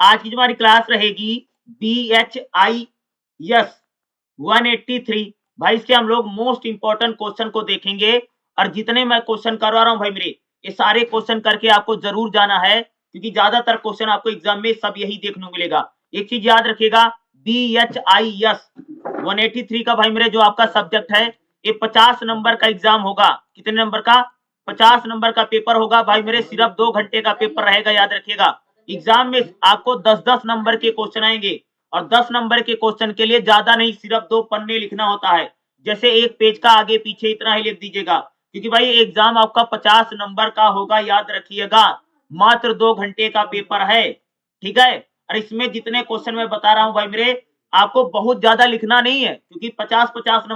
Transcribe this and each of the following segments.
आज की जो हमारी क्लास रहेगी BHIS 183। भाई इसके हम लोग मोस्ट इंपॉर्टेंट क्वेश्चन को देखेंगे और जितने मैं क्वेश्चन करवा रहा हूं भाई मेरे, ये सारे क्वेश्चन करके आपको जरूर जाना है, क्योंकि ज्यादातर क्वेश्चन आपको एग्जाम में सब यही देखने को मिलेगा। एक चीज याद रखिएगा, BHIS 183 का भाई मेरे जो आपका सब्जेक्ट है, ये 50 नंबर का एग्जाम होगा। कितने नंबर का? 50 नंबर का पेपर होगा भाई मेरे, सिर्फ 2 घंटे का पेपर रहेगा, याद रखिएगा। एग्जाम में आपको 10-10 नंबर के क्वेश्चन आएंगे और 10 नंबर के क्वेश्चन के लिए ज्यादा नहीं, सिर्फ 2 पन्ने लिखना होता है। जैसे एक पेज का आगे पीछे इतना ही लिख दीजिएगा, क्योंकि भाई एग्जाम आपका 50 नंबर का होगा, याद रखिएगा। मात्र 2 घंटे का पेपर है, ठीक है। और इसमें जितने क्वेश्चन मैं बता रहा हूं भाई मेरे, आपको बहुत ज्यादा लिखना नहीं है, क्योंकि 50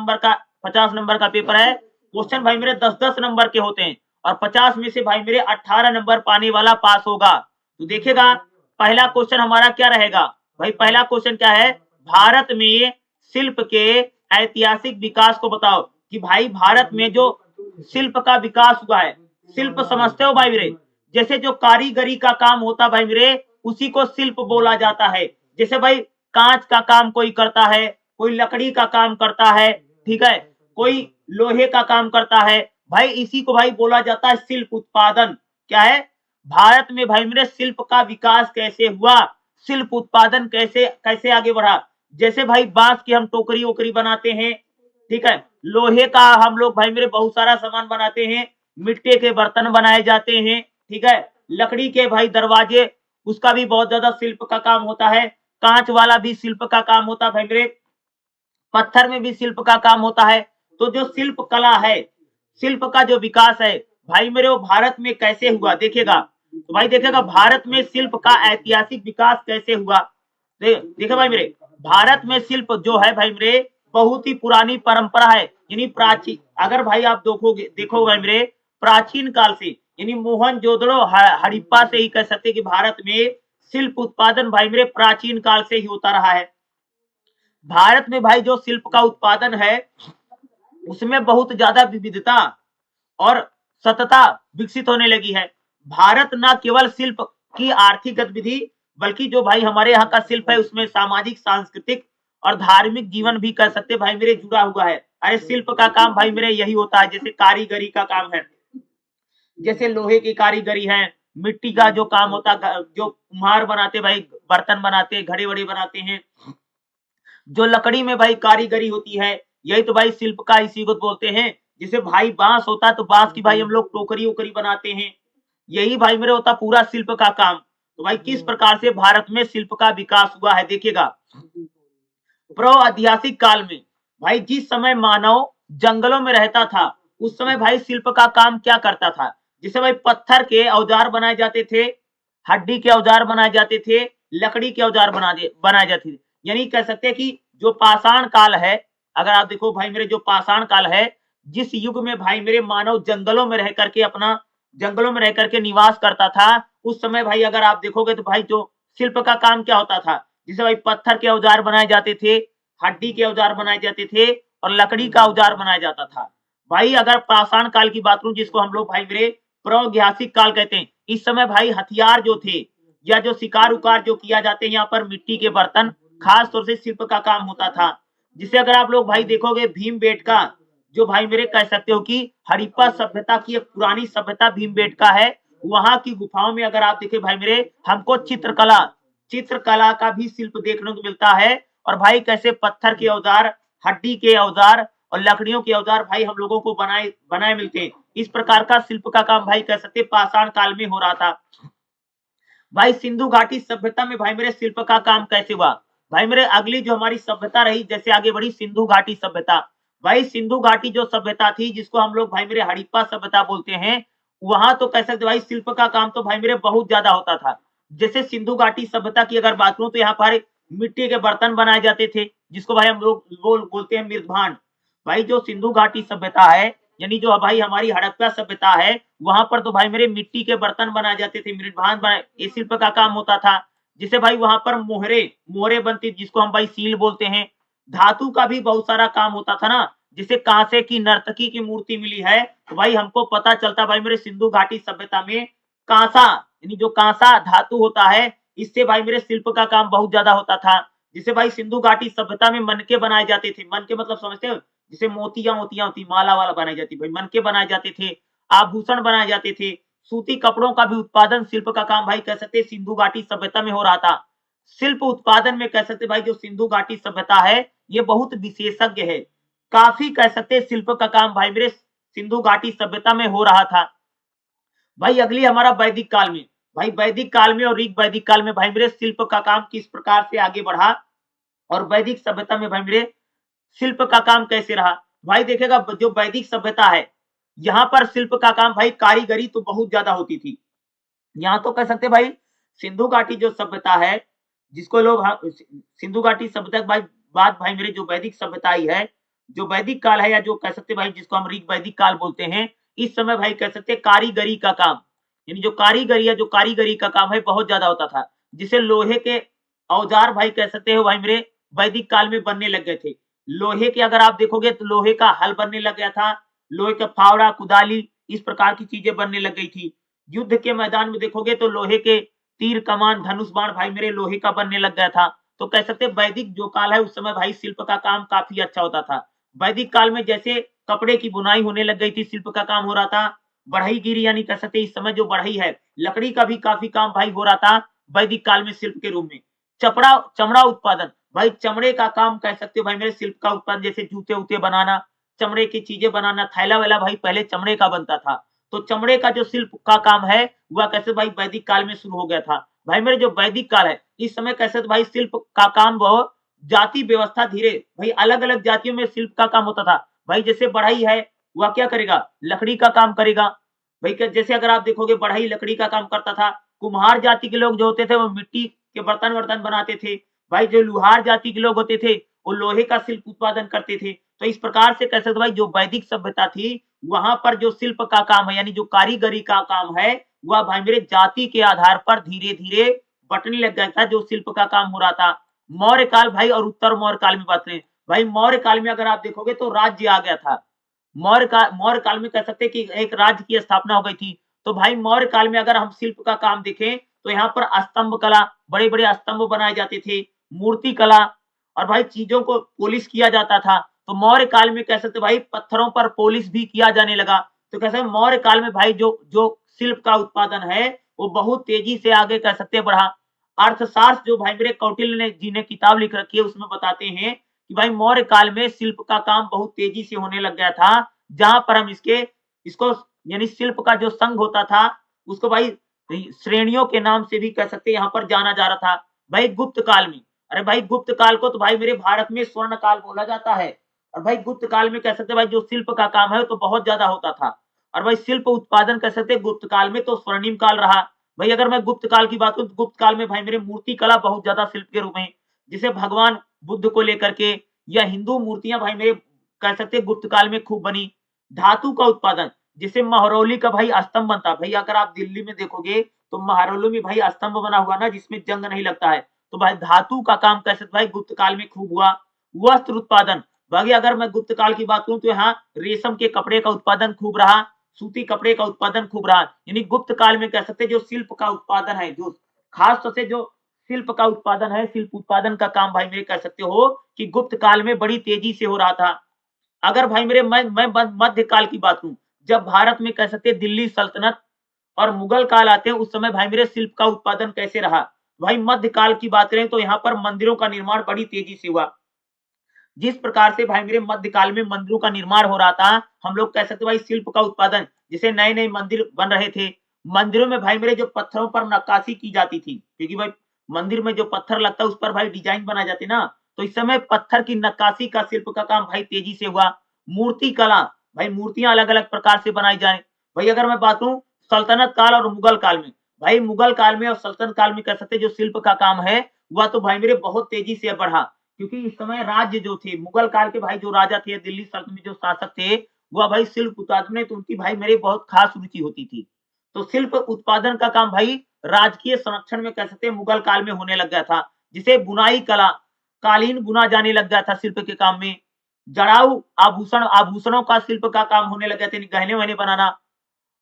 नंबर का पेपर है। क्वेश्चन भाई मेरे 10-10 नंबर के होते हैं और 50 में से भाई मेरे 18 नंबर पाने वाला पास होगा। तो देखिएगा, पहला क्वेश्चन हमारा क्या रहेगा भाई? पहला क्वेश्चन क्या है? भारत में शिल्प के ऐतिहासिक विकास को बताओ। कि भाई भारत में जो शिल्प का विकास हुआ है, शिल्प समझते हो भाई मेरे? जैसे जो कारीगरी का काम होता भाई मेरे, उसी को शिल्प बोला जाता है। जैसे भाई कांच का काम कोई करता है, कोई लकड़ी का काम करता है, ठीक है, कोई लोहे का काम करता है, भाई इसी को भाई बोला जाता है शिल्प उत्पादन। क्या है? भारत में भाई मेरे शिल्प का विकास कैसे हुआ, शिल्प उत्पादन कैसे कैसे आगे बढ़ा। जैसे भाई बांस की हम टोकरी वोकरी बनाते हैं, ठीक है, लोहे का हम लोग भाई मेरे बहुत सारा सामान बनाते हैं, मिट्टी के बर्तन बनाए जाते हैं, ठीक है, लकड़ी के भाई दरवाजे, उसका भी बहुत ज्यादा शिल्प का काम होता है। कांच वाला भी शिल्प का काम होता है भाई मेरे, पत्थर में भी शिल्प का काम होता है। तो जो शिल्प कला है, शिल्प का जो विकास है भाई मेरे, वो भारत में कैसे हुआ देखिएगा। तो भाई देखिएगा, भारत में शिल्प का ऐतिहासिक विकास कैसे हुआ। देखिए भाई मेरे, भारत में शिल्प जो है भाई मेरे, बहुत ही पुरानी परंपरा है, यानी प्राचीन। अगर भाई आप देखो भाई मेरे, प्राचीन काल से, यानी मोहनजोदड़ो हड़प्पा से ही कह सकते कि भारत में शिल्प उत्पादन भाई मेरे प्राचीन काल से ही होता रहा है। भारत में भाई जो शिल्प का उत्पादन है, उसमें बहुत ज्यादा विविधता और सतता विकसित होने लगी है। भारत न केवल शिल्प की आर्थिक गतिविधि, बल्कि जो भाई हमारे यहाँ का शिल्प है, उसमें सामाजिक, सांस्कृतिक और धार्मिक जीवन भी कर सकते भाई मेरे जुड़ा हुआ है। अरे शिल्प का काम भाई मेरे यही होता है, जैसे कारीगरी का काम है, जैसे लोहे की कारीगरी है, मिट्टी का जो काम होता है, जो कुम्हार बनाते भाई, बर्तन बनाते, घड़े वड़े बनाते हैं, जो लकड़ी में भाई कारीगरी होती है, यही तो भाई शिल्प का इसी को बोलते हैं। जैसे भाई बांस होता है, तो बांस की भाई हम लोग टोकरी वोकरी बनाते हैं, यही भाई मेरे होता पूरा शिल्प का काम। तो भाई किस प्रकार से भारत में शिल्प का विकास हुआ है देखिएगा। प्रागैतिहासिक काल में भाई जिस समय मानव जंगलों में रहता था, उस समय भाई शिल्प का काम क्या करता था। जैसे भाई पत्थर के औजार बनाए जाते थे, हड्डी के औजार बनाए जाते थे, लकड़ी के औजार बनाए जाते थे। यानी कह सकते हैं कि जो पाषाण काल है, अगर आप देखो भाई मेरे, जो पाषाण काल है, जिस युग में भाई मेरे मानव जंगलों में रह करके निवास करता था, उस समय भाई अगर आप देखोगे तो भाई जो शिल्प का काम क्या होता था, जिसे भाई पत्थर के औजार बनाए जाते थे, हड्डी के औजार बनाए जाते थे और लकड़ी का औजार बनाया जाता था। भाई अगर पाषाण काल की बात करूं, जिसको हम लोग भाई मेरे प्रागैतिहासिक काल कहते हैं, इस समय भाई हथियार जो थे या जो शिकार उकार जो किया जाते हैं, यहाँ पर मिट्टी के बर्तन खास तौर से शिल्प का काम होता था। जिसे अगर आप लोग भाई देखोगे, भीमबेटका जो भाई मेरे कह सकते हो कि हड़प्पा सभ्यता की एक पुरानी सभ्यता भीमबेटका है, वहां की गुफाओं में अगर आप देखे भाई मेरे, हमको चित्रकला का भी शिल्प देखने को मिलता है। और भाई कैसे पत्थर के औजार, हड्डी के औजार और लकड़ियों के औजार भाई हम लोगों को बनाए मिलते हैं। इस प्रकार का शिल्प का काम भाई कह सकते पाषाण काल में हो रहा था। भाई सिंधु घाटी सभ्यता में भाई मेरे शिल्प का काम कैसे हुआ। भाई मेरे अगली जो हमारी सभ्यता रही, जैसे आगे बढ़ी सिंधु घाटी सभ्यता। भाई सिंधु घाटी जो सभ्यता थी, जिसको हम लोग भाई मेरे हड़प्पा सभ्यता बोलते हैं, वहां तो कह सकते भाई शिल्प का काम तो भाई मेरे बहुत ज्यादा होता था। जैसे सिंधु घाटी सभ्यता की अगर बात करूं, तो यहाँ पर मिट्टी के बर्तन बनाए जाते थे, जिसको भाई हम लोग बोलते हैं मृदभांड। भाई जो सिंधु घाटी सभ्यता है, यानी जो भाई हमारी हड़प्पा सभ्यता है, वहां पर तो भाई मेरे मिट्टी के बर्तन बनाए जाते थे, मृदभांड बनाए, ये शिल्प का काम होता था। जिसे भाई वहां पर मोहरे बनती, जिसको हम भाई सील बोलते हैं। धातु का भी बहुत सारा काम होता था ना, जिसे कांसे की नर्तकी की मूर्ति मिली है, तो भाई हमको पता चलता भाई मेरे सिंधु घाटी सभ्यता में कांसा, यानी जो कांसा धातु होता है, इससे भाई मेरे शिल्प का काम बहुत ज्यादा होता था। जिसे भाई सिंधु घाटी सभ्यता में मनके बनाए जाते थे। मनके मतलब समझते हो, जिसे मोतियां मोतियां होती, माला वाला बनाई जाती, भाई मनके बनाए जाते थे, आभूषण बनाए जाते थे, सूती कपड़ों का भी उत्पादन शिल्प का काम भाई कह सकते सिंधु घाटी सभ्यता में हो रहा था। शिल्प उत्पादन में कह सकते भाई जो सिंधु घाटी सभ्यता है ये बहुत विशेषज्ञ है। काफी कह सकते शिल्प का काम भाई मेरे सिंधु घाटी सभ्यता में हो रहा था। भाई अगली हमारा वैदिक काल में, भाई वैदिक काल में और ऋग वैदिक काल में भाई मेरे शिल्प का काम किस प्रकार से आगे बढ़ा और वैदिक सभ्यता में भाई मेरे शिल्प का काम कैसे रहा। भाई देखेगा जो वैदिक सभ्यता है यहाँ पर शिल्प का काम भाई कारीगरी तो बहुत ज्यादा होती थी। यहाँ तो कह सकते भाई सिंधु घाटी जो सभ्यता है जिसको लोग सिंधु घाटी सभ्यता के बाद भाई मेरे जो वैदिक सभ्यता आई है, जो वैदिक काल है या जो कह सकते भाई जिसको हम ऋग वैदिक काल बोलते हैं, इस समय भाई कह सकते कारीगरी का काम, यानी जो कारीगरी है, जो कारीगरी का काम है बहुत ज्यादा होता था। जिसे लोहे के औजार भाई कह सकते हो भाई मेरे वैदिक काल में बनने लग गए थे। लोहे के अगर आप देखोगे तो लोहे का हल बनने लग गया था, लोहे का फावड़ा, कुदाली, इस प्रकार की चीजें बनने लग गई थी। युद्ध के मैदान में देखोगे तो लोहे के तीर, कमान, धनुष बाण भाई मेरे लोहे का बनने लग गया था। तो कह सकते वैदिक जो काल है उस समय भाई शिल्प का काम काफी अच्छा होता था। वैदिक काल में जैसे कपड़े की बुनाई होने लग गई थी, शिल्प का काम हो रहा था। बढ़ई गिरी यानी कह सकते इस समय जो बढ़ई है, लकड़ी का भी काफी काम भाई हो रहा था वैदिक काल में शिल्प के रूप में। चमड़ा उत्पादन, भाई चमड़े का काम कह सकते हो भाई मेरे शिल्प का उत्पादन, जैसे जूते उते बनाना, चमड़े की चीजें बनाना, थैला वैला भाई पहले चमड़े का बनता था। तो चमड़े का जो शिल्प का काम है वह कैसे भाई वैदिक काल में शुरू हो गया था। भाई मेरे जो वैदिक काल है इस समय कैसे भाई शिल्प का काम बहुत जाति व्यवस्था धीरे भाई अलग अलग जातियों में शिल्प का काम होता था। भाई जैसे बढ़ई है वह क्या करेगा, लकड़ी का काम करेगा। भाई जैसे अगर आप देखोगे बढ़ई लकड़ी का काम करता था। कुम्हार जाति के लोग जो होते थे वो मिट्टी के बर्तन वर्तन बनाते थे। भाई जो लुहार जाति के लोग होते थे वो लोहे का शिल्प उत्पादन करते थे। तो इस प्रकार से कह सकते भाई जो वैदिक सभ्यता थी वहां पर जो शिल्प का काम है यानी जो कारीगरी का काम है वह भाई मेरे जाति के आधार पर धीरे धीरे बटने लग गया था, जो शिल्प का काम हो रहा था। मौर्य काल भाई और उत्तर मौर्य काल में बात करें, भाई मौर्य काल में अगर आप देखोगे तो राज्य आ गया था। मौर्य काल में कह सकते कि एक राज्य की स्थापना हो गई थी। तो भाई मौर्य काल में अगर हम शिल्प का काम देखें तो यहाँ पर स्तंभ कला, बड़े बड़े स्तंभ बनाए जाते थे, मूर्ति कला, और भाई चीजों को पोलिश किया जाता था। तो मौर्य काल में कह सकते भाई पत्थरों पर पोलिश भी किया जाने लगा। तो कह सकते मौर्य काल में भाई जो जो शिल्प का उत्पादन है वो बहुत तेजी से आगे कह सकते बढ़ा। अर्थशास्त्र जो भाई मेरे कौटिल्य ने जी ने किताब लिख रखी है उसमें बताते हैं कि भाई मौर्य काल में शिल्प का काम बहुत तेजी से होने लग गया था। जहां पर हम इसको यानी शिल्प का जो संघ होता था उसको भाई श्रेणियों के नाम से भी कह सकते यहाँ पर जाना जा रहा था। भाई गुप्त काल में, अरे भाई गुप्त काल को तो भाई मेरे भारत में स्वर्ण काल बोला जाता है। और भाई गुप्त काल में कह सकते भाई जो शिल्प का काम है तो बहुत ज्यादा होता था। और भाई शिल्प उत्पादन कह सकते गुप्त काल में तो स्वर्णिम काल रहा। भाई अगर मैं गुप्त काल की बात करूं तो गुप्त काल में भाई मेरे मूर्ति कला बहुत ज्यादा शिल्प के रूप में, जिसे भगवान बुद्ध को लेकर के या हिंदू मूर्तियां भाई मेरे कह सकते गुप्त काल में खूब बनी। धातु का उत्पादन, जिसे महरौली का भाई स्तंभ बनता। भाई अगर आप दिल्ली में देखोगे तो महरौली में भाई स्तंभ बना हुआ ना जिसमें जंग नहीं लगता है। तो भाई धातु का काम कैसे भाई गुप्त काल में खूब हुआ। वस्त्र उत्पादन, भाई अगर मैं गुप्त काल की बात करूं तो यहाँ रेशम के कपड़े का उत्पादन खूब रहा, सूती कपड़े का उत्पादन खूब रहा। यानी गुप्त काल में कह सकते जो शिल्प का उत्पादन है, जो खास तौर से जो शिल्प का उत्पादन है, शिल्प उत्पादन का काम भाई मेरे कह सकते हो कि गुप्त काल में बड़ी तेजी से हो रहा था। अगर भाई मेरे मैं मध्य काल की बात करूं, जब भारत में कह सकते दिल्ली सल्तनत और मुगल काल आते हैं उस समय भाई मेरे शिल्प का उत्पादन कैसे रहा। भाई मध्य काल की बात करें तो यहाँ पर मंदिरों का निर्माण बड़ी तेजी से हुआ। जिस प्रकार से भाई मेरे मध्यकाल में मंदिरों का निर्माण हो रहा था, हम लोग कह सकते भाई शिल्प का उत्पादन, जिसे नए नए मंदिर बन रहे थे। मंदिरों में भाई मेरे जो पत्थरों पर नक्काशी की जाती थी, क्योंकि भाई मंदिर में जो पत्थर लगता है उस पर भाई डिजाइन बनाए जाते ना, तो इस समय पत्थर की नक्काशी का शिल्प का काम भाई तेजी से हुआ। मूर्ति कला, भाई मूर्तियां अलग अलग प्रकार से बनाई जाए। भाई अगर मैं बात करूं सल्तनत काल और मुगल काल में, भाई मुगल काल में और सल्तनत काल में कह सकते जो शिल्प का काम है वह तो भाई मेरे बहुत तेजी से बढ़ा। क्योंकि इस समय राज्य जो थे मुगल काल के भाई जो राजा थे, दिल्ली सल्तनत में जो शासक थे, वह भाई शिल्प उत्पादन में तो उनकी भाई मेरे बहुत खास रुचि होती थी। तो शिल्प उत्पादन का काम भाई राजकीय संरक्षण में कह सकते मुगल काल में होने लग गया था। जिसे बुनाई कला, कालीन बुना जाने लग गया था शिल्प के काम में। जड़ाऊ आभूषणों का शिल्प का काम होने लग गए थे, गहने वहने बनाना।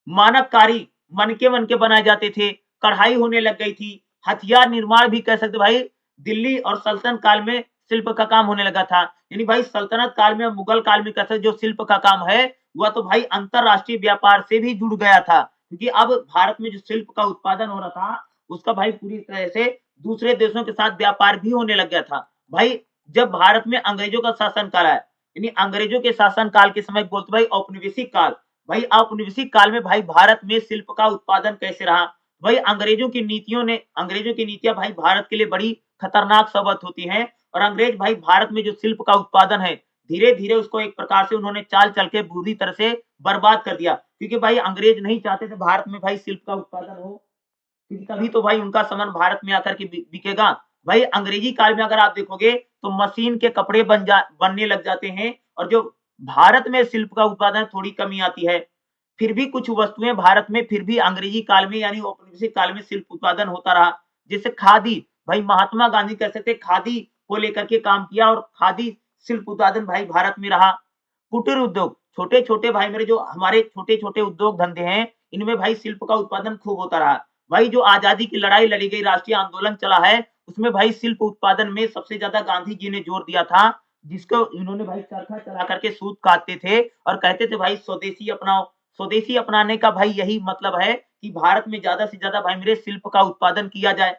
मानककारी, मनके वनके बनाए जाते थे, कढ़ाई होने लग गई थी। हथियार निर्माण भी कह सकते भाई दिल्ली और सल्तनत काल में शिल्प का काम होने लगा था। यानी भाई सल्तनत काल में, मुगल काल में कह सकते जो शिल्प का काम है वह तो भाई अंतरराष्ट्रीय व्यापार से भी जुड़ गया था, क्योंकि अब भारत में जो शिल्प का उत्पादन हो रहा था उसका भाई पूरी तरह से दूसरे देशों के साथ व्यापार भी होने लग गया था। भाई जब भारत में अंग्रेजों का शासन काल आया, यानी अंग्रेजों के शासन काल के समय बोलते भाई औपनिवेशिक काल, भाई औपनिवेशिक काल में भाई भारत में शिल्प का उत्पादन कैसे रहा। भाई अंग्रेजों की नीतियां भाई भारत के लिए बड़ी खतरनाक साबित होती हैं, और अंग्रेज भाई भारत में जो शिल्प का उत्पादन है धीरे धीरे उसको एक प्रकार से उन्होंने चाल चल के बुरी तरह से बर्बाद कर दिया, क्योंकि भाई अंग्रेज नहीं चाहते थे भारत में भाई शिल्प का उत्पादन हो, क्योंकि तभी तो भाई उनका सामान भारत में आकर के बिकेगा। भाई अंग्रेजी काल में अगर आप देखोगे तो मशीन के कपड़े बनने लग जाते हैं, और जो भारत में शिल्प का उत्पादन थोड़ी कमी आती है। फिर भी कुछ वस्तुएं भारत में फिर भी अंग्रेजी काल में यानी औपनिवेशिक काल में शिल्प उत्पादन होता रहा, जैसे खादी। भाई महात्मा गांधी कह सकते खादी को लेकर के काम किया, और खादी शिल्प उत्पादन भाई भारत में रहा। कुटीर उद्योग, छोटे छोटे भाई मेरे जो हमारे छोटे छोटे उद्योग धंधे हैं, इनमें भाई शिल्प का उत्पादन खूब होता रहा। भाई जो आजादी की लड़ाई लड़ी गई, राष्ट्रीय आंदोलन चला है, उसमें भाई शिल्प उत्पादन में सबसे ज्यादा गांधी जी ने जोर दिया था, जिसको इन्होंने भाई चरखा चला करके सूत काटते थे और कहते थे भाई स्वदेशी अपनाओ। स्वदेशी अपनाने का भाई यही मतलब है कि भारत में ज्यादा से ज्यादा भाई मेरे शिल्प का उत्पादन किया जाए।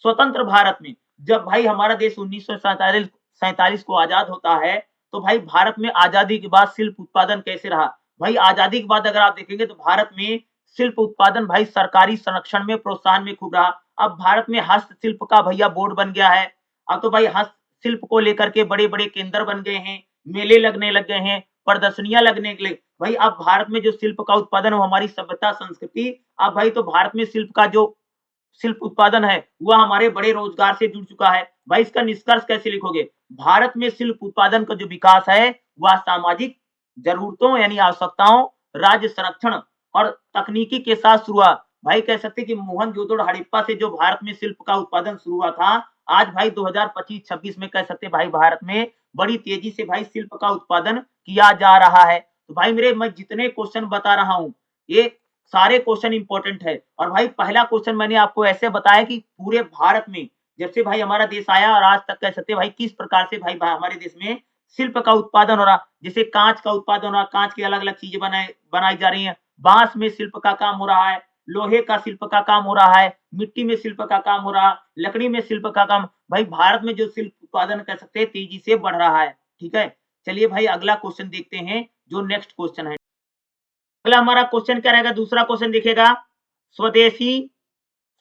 स्वतंत्र भारत में जब भाई हमारा देश 1947 को आजाद होता है, तो भाई भारत में आजादी के बाद शिल्प उत्पादन कैसे रहा। भाई आजादी के बाद अगर आप देखेंगे तो भारत में शिल्प उत्पादन भाई सरकारी संरक्षण में प्रोत्साहन में खूब रहा। अब भारत में हस्तशिल्प का भैया बोर्ड बन गया है। अब तो भाई हस्तशिल्प को लेकर के बड़े बड़े केंद्र बन गए हैं, मेले लगने लग गए हैं, प्रदर्शनियां लगने के लिए। भाई अब भारत में जो शिल्प का उत्पादन है हमारी सभ्यता संस्कृति, अब भाई तो भारत में शिल्प उत्पादन है वह हमारे बड़े रोजगार से जुड़ चुका है। भाई इसका निष्कर्ष कैसे लिखोगे? भारत में शिल्प उत्पादन का जो विकास है वह सामाजिक जरूरतों यानी आवश्यकताओं, राज्य संरक्षण और तकनीकी के साथ शुरू हुआ। भाई कह सकते कि मोहनजोदड़ो हड़प्पा से जो भारत में शिल्प का उत्पादन शुरू हुआ था, आज भाई 2025-26 में कह सकते भाई भारत में बड़ी तेजी से भाई शिल्प का उत्पादन किया जा रहा है। तो भाई मेरे मैं जितने क्वेश्चन बता रहा हूं ये सारे क्वेश्चन इंपॉर्टेंट है। और भाई पहला क्वेश्चन मैंने आपको ऐसे बताया कि पूरे भारत में जब से भाई हमारा देश आया और आज तक कह सकते भाई किस प्रकार से भाई हमारे देश में शिल्प का उत्पादन हो रहा। जैसे कांच का उत्पादन हो रहा, कांच की अलग अलग चीजें बनाई जा रही है, बांस में शिल्प का काम हो रहा है, लोहे का शिल्प का काम हो रहा है, मिट्टी में शिल्प का काम हो रहा, लकड़ी में शिल्प का काम। भाई भारत में जो शिल्प उत्पादन कह सकते हैं तेजी से बढ़ रहा है। ठीक है, चलिए भाई अगला क्वेश्चन देखते हैं जो नेक्स्ट क्वेश्चन है। अगला हमारा क्वेश्चन क्या रहेगा? दूसरा क्वेश्चन दिखेगा स्वदेशी,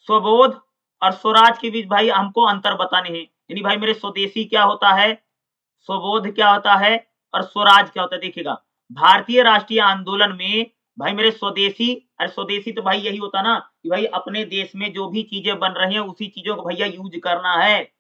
स्वबोध और स्वराज के बीच भाई हमको अंतर बताने हैं। यानी भाई मेरे स्वदेशी क्या होता है, स्वबोध क्या होता है और स्वराज क्या होता है। देखिएगा भारतीय राष्ट्रीय आंदोलन में भाई मेरे स्वदेशी, अरे स्वदेशी तो भाई यही होता ना कि भाई अपने देश में जो भी चीजें बन रही हैं उसी चीजों को भैया यूज करना है,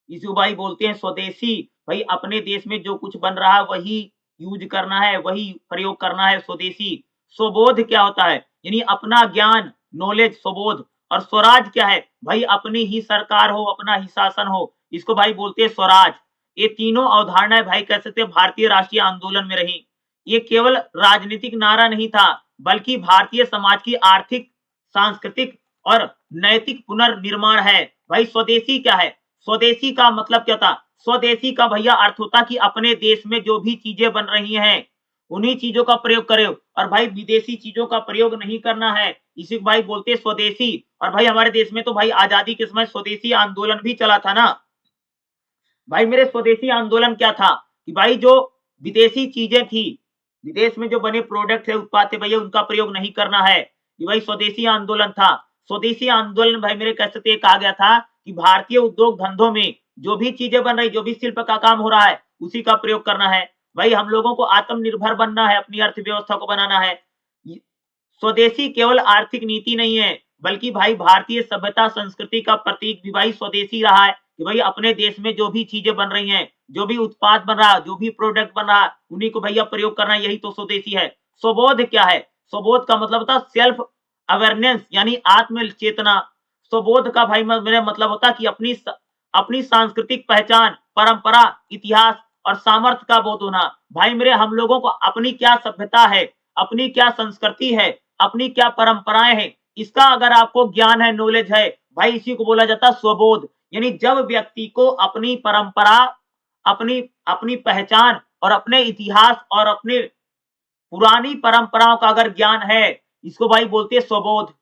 इसको भाई बोलते हैं स्वदेशी। भाई अपने देश में जो कुछ बन रहा है वही यूज करना है, वही प्रयोग करना है, स्वदेशी। स्वबोध क्या होता है? यानी अपना ज्ञान, नॉलेज, स्वबोध। और स्वराज क्या है? भाई अपनी ही सरकार हो, अपना ही शासन हो, इसको भाई बोलते हैं स्वराज। ये तीनों अवधारणाएं भाई कह सकते हैं भारतीय राष्ट्रीय आंदोलन में रही। ये केवल राजनीतिक नारा नहीं था, बल्कि भारतीय समाज की आर्थिक, सांस्कृतिक और नैतिक पुनर्निर्माण है। भाई स्वदेशी क्या है? स्वदेशी का मतलब क्या था? स्वदेशी का भैया अर्थ होता कि अपने देश में जो भी चीजें बन रही हैं उन्हीं चीजों का प्रयोग करे, और भाई विदेशी चीजों का प्रयोग नहीं करना है, इसी को भाई बोलते हैं स्वदेशी। और भाई हमारे देश में तो भाई आजादी के समय स्वदेशी आंदोलन भी चला था ना। भाई मेरे स्वदेशी आंदोलन क्या था कि भाई जो विदेशी चीजें थी, विदेश में जो बने प्रोडक्ट है, उत्पाद थे भैया उनका प्रयोग नहीं करना है, ये भाई स्वदेशी आंदोलन था। स्वदेशी आंदोलन भाई मेरे कह सकते कहा गया था कि भारतीय उद्योग धंधों में जो भी चीजें बन रही, जो भी शिल्प का काम हो रहा है उसी का प्रयोग करना है। भाई हम लोगों को आत्मनिर्भर बनना है, अपनी अर्थव्यवस्था को बनाना है। स्वदेशी केवल आर्थिक नीति नहीं है, बल्कि भाई भारतीय सभ्यता संस्कृति का प्रतीक भी भाई स्वदेशी रहा है कि भाई अपने देश में जो भी चीजें बन रही हैं, जो भी उत्पाद बन रहा, जो भी प्रोडक्ट बन रहा, उन्हीं को भैया प्रयोग करना, यही तो स्वदेशी है। स्वबोध क्या है? स्वबोध का मतलब होता सेल्फ अवेयरनेस यानी आत्म चेतना। स्वबोध का भाई मेरा मतलब होता कि अपनी सांस्कृतिक पहचान, परंपरा, इतिहास और सामर्थ्य का बोध होना। भाई मेरे हम लोगों को अपनी क्या सभ्यता है, अपनी क्या संस्कृति है, अपनी क्या परंपराएं हैं, इसका अगर आपको ज्ञान है, नॉलेज है, भाई इसी को बोला जाता है स्वबोध। यानी जब व्यक्ति को अपनी परंपरा, अपनी अपनी पहचान और अपने इतिहास और अपने पुरानी परंपराओं का अगर ज्ञान है, इसको भाई बोलते हैं स्वबोध।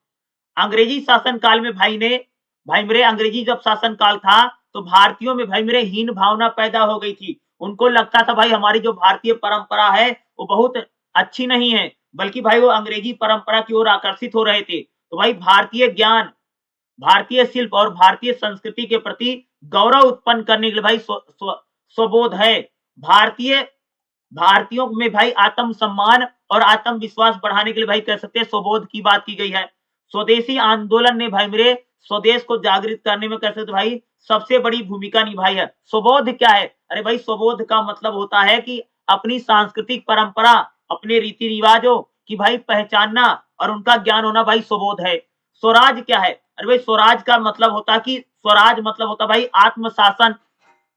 अंग्रेजी शासन काल में भाई मेरे अंग्रेजी जब शासन काल था, तो भारतीयों में भाई मेरे हीन भावना पैदा हो गई थी। उनको लगता था भाई हमारी जो भारतीय परंपरा है वो बहुत अच्छी नहीं है, बल्कि भाई वो अंग्रेजी परंपरा की ओर आकर्षित हो रहे थे। तो भाई भारतीय ज्ञान, भारतीय शिल्प और भारतीय संस्कृति के प्रति गौरव उत्पन्न करने के लिए भाई स्वबोध है। भारतीय भारतीयों में भाई आत्मसम्मान और आत्मविश्वास बढ़ाने के लिए भाई कह सकते हैं स्वबोध की बात की गई है। स्वदेशी आंदोलन ने भाई मेरे स्वदेश को जागृत करने में कह सकते भाई सबसे बड़ी भूमिका निभाई है। स्वबोध क्या है? अरे भाई स्वबोध का मतलब होता है कि अपनी सांस्कृतिक परंपरा, अपने रीति रिवाजों की भाई पहचानना और उनका ज्ञान होना भाई स्वबोध है। स्वराज क्या है? अरे भाई स्वराज का मतलब होता कि स्वराज मतलब होता भाई आत्मशासन।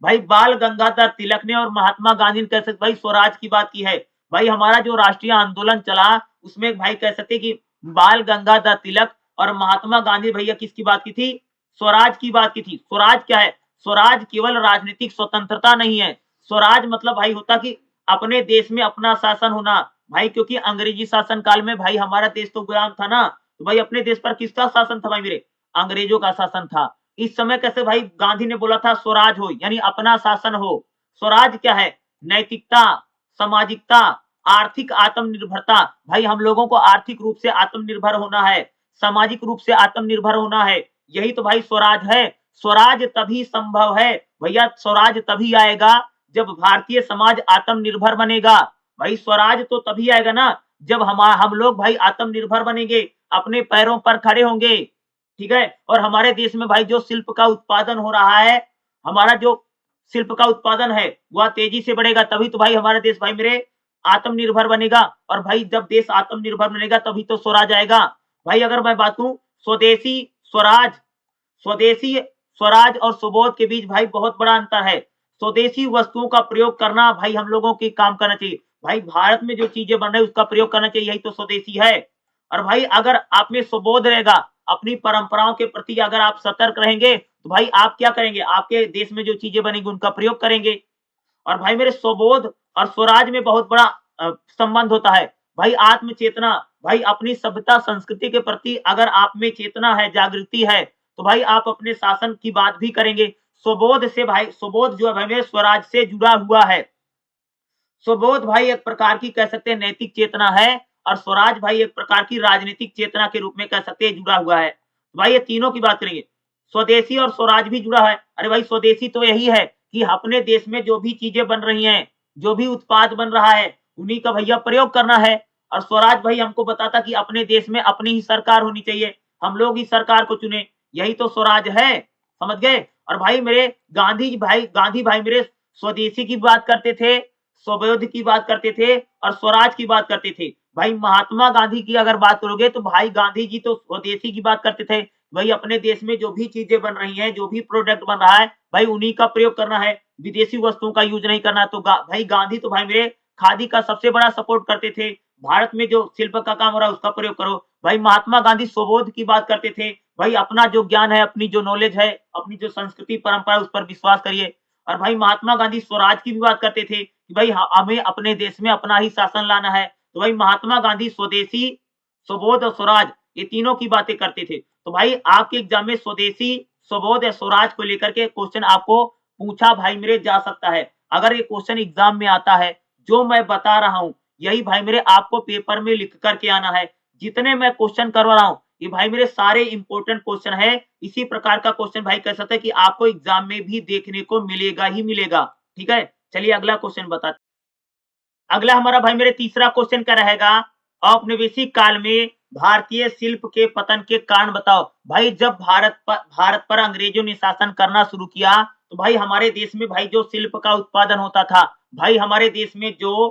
भाई बाल गंगाधर तिलक ने और महात्मा गांधी ने कह सकते भाई स्वराज की बात की है। भाई हमारा जो राष्ट्रीय आंदोलन चला उसमें भाई कह सकते कि बाल गंगाधर तिलक और महात्मा गांधी भैया किसकी बात की थी? स्वराज की बात की थी। स्वराज क्या है? स्वराज केवल राजनीतिक स्वतंत्रता नहीं है। स्वराज मतलब भाई होता कि अपने देश में अपना शासन होना। भाई क्योंकि अंग्रेजी शासन काल में भाई हमारा देश तो गुलाम था ना, तो भाई अपने देश पर किसका शासन था भाई मेरे? अंग्रेजों का शासन था। इस समय कैसे भाई गांधी ने बोला था स्वराज हो, यानी अपना शासन हो। स्वराज क्या है? नैतिकता, सामाजिकता, आर्थिक आत्मनिर्भरता। भाई हम लोगों को आर्थिक रूप से आत्मनिर्भर होना है, सामाजिक रूप से आत्मनिर्भर होना है। यही तो भाई स्वराज है। स्वराज तभी संभव है भैया, स्वराज तभी आएगा जब भारतीय समाज आत्मनिर्भर बनेगा। भाई स्वराज तो तभी आएगा ना जब हम लोग भाई आत्मनिर्भर बनेंगे, अपने पैरों पर खड़े होंगे, ठीक है। और हमारे देश में भाई जो शिल्प का उत्पादन हो रहा है, हमारा जो शिल्प का उत्पादन है वह तेजी से बढ़ेगा, तभी तो भाई हमारा देश भाई मेरे आत्मनिर्भर बनेगा। और भाई जब देश आत्मनिर्भर बनेगा तभी तो स्वराज आएगा। भाई अगर मैं बात करूं स्वदेशी स्वराज, स्वदेशी स्वराज और स्वबोध के बीच भाई बहुत बड़ा अंतर है। स्वदेशी वस्तुओं का प्रयोग करना भाई हम लोगों के काम करना चाहिए। भाई भारत में जो चीजें बन रही है उसका प्रयोग करना चाहिए, यही तो स्वदेशी है। और भाई अगर आप में स्वबोध रहेगा, अपनी परंपराओं के प्रति अगर आप सतर्क रहेंगे, तो भाई आप क्या करेंगे? आपके देश में जो चीजें बनेंगी उनका प्रयोग करेंगे। और भाई मेरे स्वबोध और स्वराज में बहुत बड़ा संबंध होता है। भाई आत्मचेतना, भाई अपनी सभ्यता संस्कृति के प्रति अगर आप में चेतना है, जागृति है, तो भाई आप अपने शासन की बात भी करेंगे। स्वबोध से भाई, स्वबोध जो है भाई मेरे स्वराज से जुड़ा हुआ है। स्वबोध भाई एक प्रकार की कह सकते हैं नैतिक चेतना है, और स्वराज भाई एक प्रकार की राजनीतिक चेतना के रूप में कह सकते हैं जुड़ा हुआ है। तो भाई ये तीनों की बात करेंगे। स्वदेशी और स्वराज भी जुड़ा है। अरे भाई स्वदेशी तो यही है कि अपने देश में जो भी चीजें बन रही हैं, जो भी उत्पाद बन रहा है, उन्हीं का भैया प्रयोग करना है। और स्वराज भाई हमको बताता कि अपने देश में अपनी ही सरकार होनी चाहिए, हम लोग ही सरकार को चुने, यही तो स्वराज है। समझ गए? और भाई मेरे गांधी भाई मेरे स्वदेशी की बात करते थे, स्वबोध की बात करते थे और स्वराज की बात करते थे। भाई महात्मा गांधी की अगर बात करोगे तो भाई गांधी जी तो स्वदेशी की बात करते थे, भाई अपने देश में जो भी चीजें बन रही हैं, जो भी प्रोडक्ट बन रहा है, भाई उन्हीं का प्रयोग करना है, विदेशी वस्तुओं का यूज नहीं करना। तो भाई गांधी तो भाई मेरे खादी का सबसे बड़ा सपोर्ट करते थे। भारत में जो शिल्प का काम हो रहा है उसका प्रयोग करो। भाई महात्मा गांधी स्वबोध की बात करते थे, भाई अपना जो ज्ञान है, अपनी जो नॉलेज है, अपनी जो संस्कृति परंपरा उस पर विश्वास करिए। और भाई महात्मा गांधी स्वराज की भी बात करते थे कि भाई हमें अपने देश में अपना ही शासन लाना है। तो भाई महात्मा गांधी स्वदेशी, स्वबोध और स्वराज ये तीनों की बातें करते थे। तो भाई आपके एग्जाम में स्वदेशी, स्वबोध या स्वराज को लेकर के क्वेश्चन आपको पूछा भाई मेरे जा सकता है। अगर ये क्वेश्चन एग्जाम में आता है, जो मैं बता रहा हूं यही भाई मेरे आपको पेपर में लिख करके आना है। जितने मैं क्वेश्चन करवा रहा हूं ये भाई मेरे सारे इंपॉर्टेंट क्वेश्चन है। इसी प्रकार का क्वेश्चन भाई कह सकते हैं कि आपको एग्जाम में भी देखने को मिलेगा ही मिलेगा। ठीक है, चलिए अगला क्वेश्चन बताते। अगला हमारा भाई मेरे तीसरा क्वेश्चन क्या रहेगा? औपनिवेशिक काल में भारतीय शिल्प के पतन के कारण बताओ। भाई जब भारत पर अंग्रेजों ने शासन करना शुरू किया, तो भाई हमारे देश में भाई जो शिल्प का उत्पादन होता था, भाई हमारे देश में जो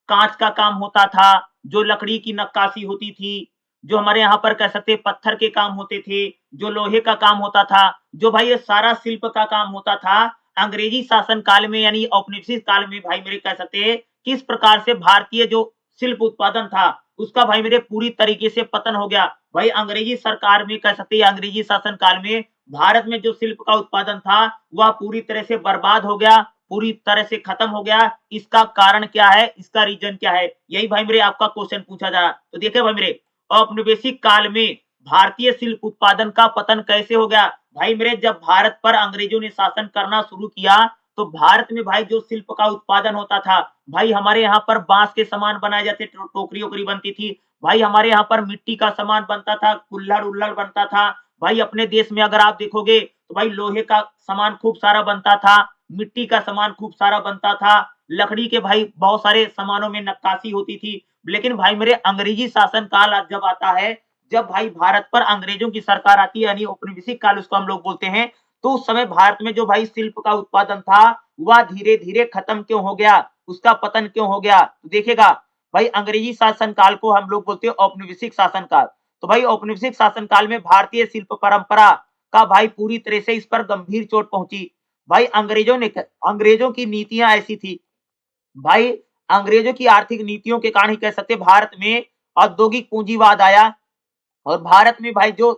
कांच का काम होता था, जो लकड़ी की नक्काशी होती थी, जो हमारे यहाँ पर कह सकते हैं पत्थर के काम होते थे, जो लोहे का काम होता था, जो भाई ये सारा शिल्प का काम होता था, अंग्रेजी शासन काल में यानी औपनिवेशिक काल में भाई मेरे कह सकते हैं किस प्रकार से भारतीय जो शिल्प उत्पादन था उसका भाई मेरे पूरी तरीके से पतन हो गया। भाई अंग्रेजी सरकार में कह सकते हैं अंग्रेजी शासन काल में भारत में जो शिल्प का उत्पादन था वह पूरी तरह से बर्बाद हो गया, पूरी तरह से खत्म हो गया। इसका कारण क्या है, इसका रीजन क्या है, यही भाई मेरे आपका क्वेश्चन पूछा जा रहा। तो देखिए भाई मेरे औपनिवेशिक काल में भारतीय शिल्प उत्पादन का पतन कैसे हो गया। भाई मेरे जब भारत पर अंग्रेजों ने शासन करना शुरू किया तो भारत में भाई जो शिल्प का उत्पादन होता था, भाई हमारे यहाँ पर बांस के सामान बनाए जाते, टोकरी ओकरी बनती थी, भाई हमारे यहाँ पर मिट्टी का सामान बनता था, कुल्हड़ उल्हड़ बनता था। भाई अपने देश में अगर आप देखोगे तो भाई लोहे का सामान खूब सारा बनता था, मिट्टी का सामान खूब सारा बनता था, लकड़ी के भाई बहुत सारे सामानों में नक्काशी होती थी। लेकिन भाई मेरे अंग्रेजी शासन काल जब आता है, जब भाई भारत पर अंग्रेजों की सरकार आती है यानी औपनिवेशिक काल उसको हम लोग बोलते हैं, तो उस समय भारत में जो भाई शिल्प का उत्पादन था वह धीरे धीरे खत्म क्यों हो गया, उसका पतन क्यों हो गया। तो देखेगा भाई अंग्रेजी शासन काल को हम लोग बोलते हैं औपनिवेशिक शासन काल। तो भाई औपनिवेशिक शासन काल में भारतीय शिल्प परंपरा का भाई पूरी तरह से इस पर गंभीर चोट पहुंची। भाई अंग्रेजों की नीतियां ऐसी थी, भाई अंग्रेजों की आर्थिक नीतियों के कारण ही कह सकते भारत में औद्योगिक पूंजीवाद आया और भारत में भाई जो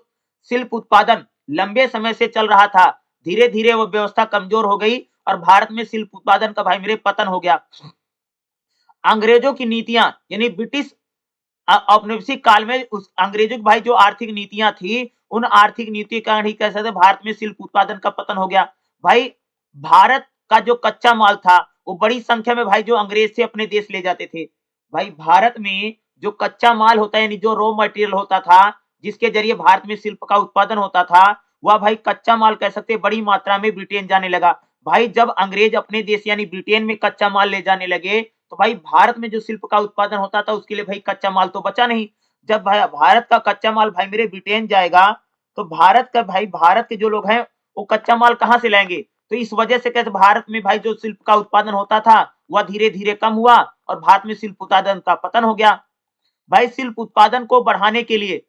शिल्प उत्पादन लंबे समय से चल रहा था, धीरे धीरे वो व्यवस्था कमजोर हो गई और भारत में शिल्प उत्पादन का भाई मेरे पतन हो गया। अंग्रेजों की नीतियां यानी ब्रिटिश औपनिवेशिक काल में उस अंग्रेजों की भाई जो आर्थिक नीतियां थी, उन आर्थिक नीति के कारण ही कह सकते भारत में शिल्प उत्पादन का पतन हो गया। भाई भारत का जो कच्चा माल था वो बड़ी संख्या में भाई जो अंग्रेज से अपने देश ले जाते थे। भाई भारत में जो कच्चा माल होता है यानी जो रॉ मटेरियल होता था, जिसके जरिए भारत में शिल्प का उत्पादन होता था, वह भाई कच्चा माल कह सकते बड़ी मात्रा में ब्रिटेन जाने लगा। भाई जब अंग्रेज अपने देश यानी ब्रिटेन में कच्चा माल ले जाने लगे तो भाई भारत में जो शिल्प का उत्पादन होता था उसके लिए भाई कच्चा माल तो बचा नहीं। जब भाई भारत का कच्चा माल भाई मेरे ब्रिटेन जाएगा तो भारत के जो लोग हैं वो कच्चा माल कहां से लाएंगे। तो इस वजह से कैसे भारत में भाई जो शिल्प का उत्पादन होता था वह धीरे धीरे कम हुआ और भारत में शिल्प उत्पादन का पतन हो गया। भाई शिल्प उत्पादन को बढ़ाने के लिए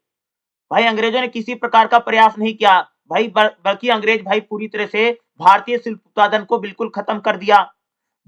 भाई अंग्रेजों ने किसी प्रकार का प्रयास नहीं किया, भाई बल्कि अंग्रेज भाई पूरी तरह से भारतीय शिल्प उत्पादन को बिल्कुल खत्म कर दिया।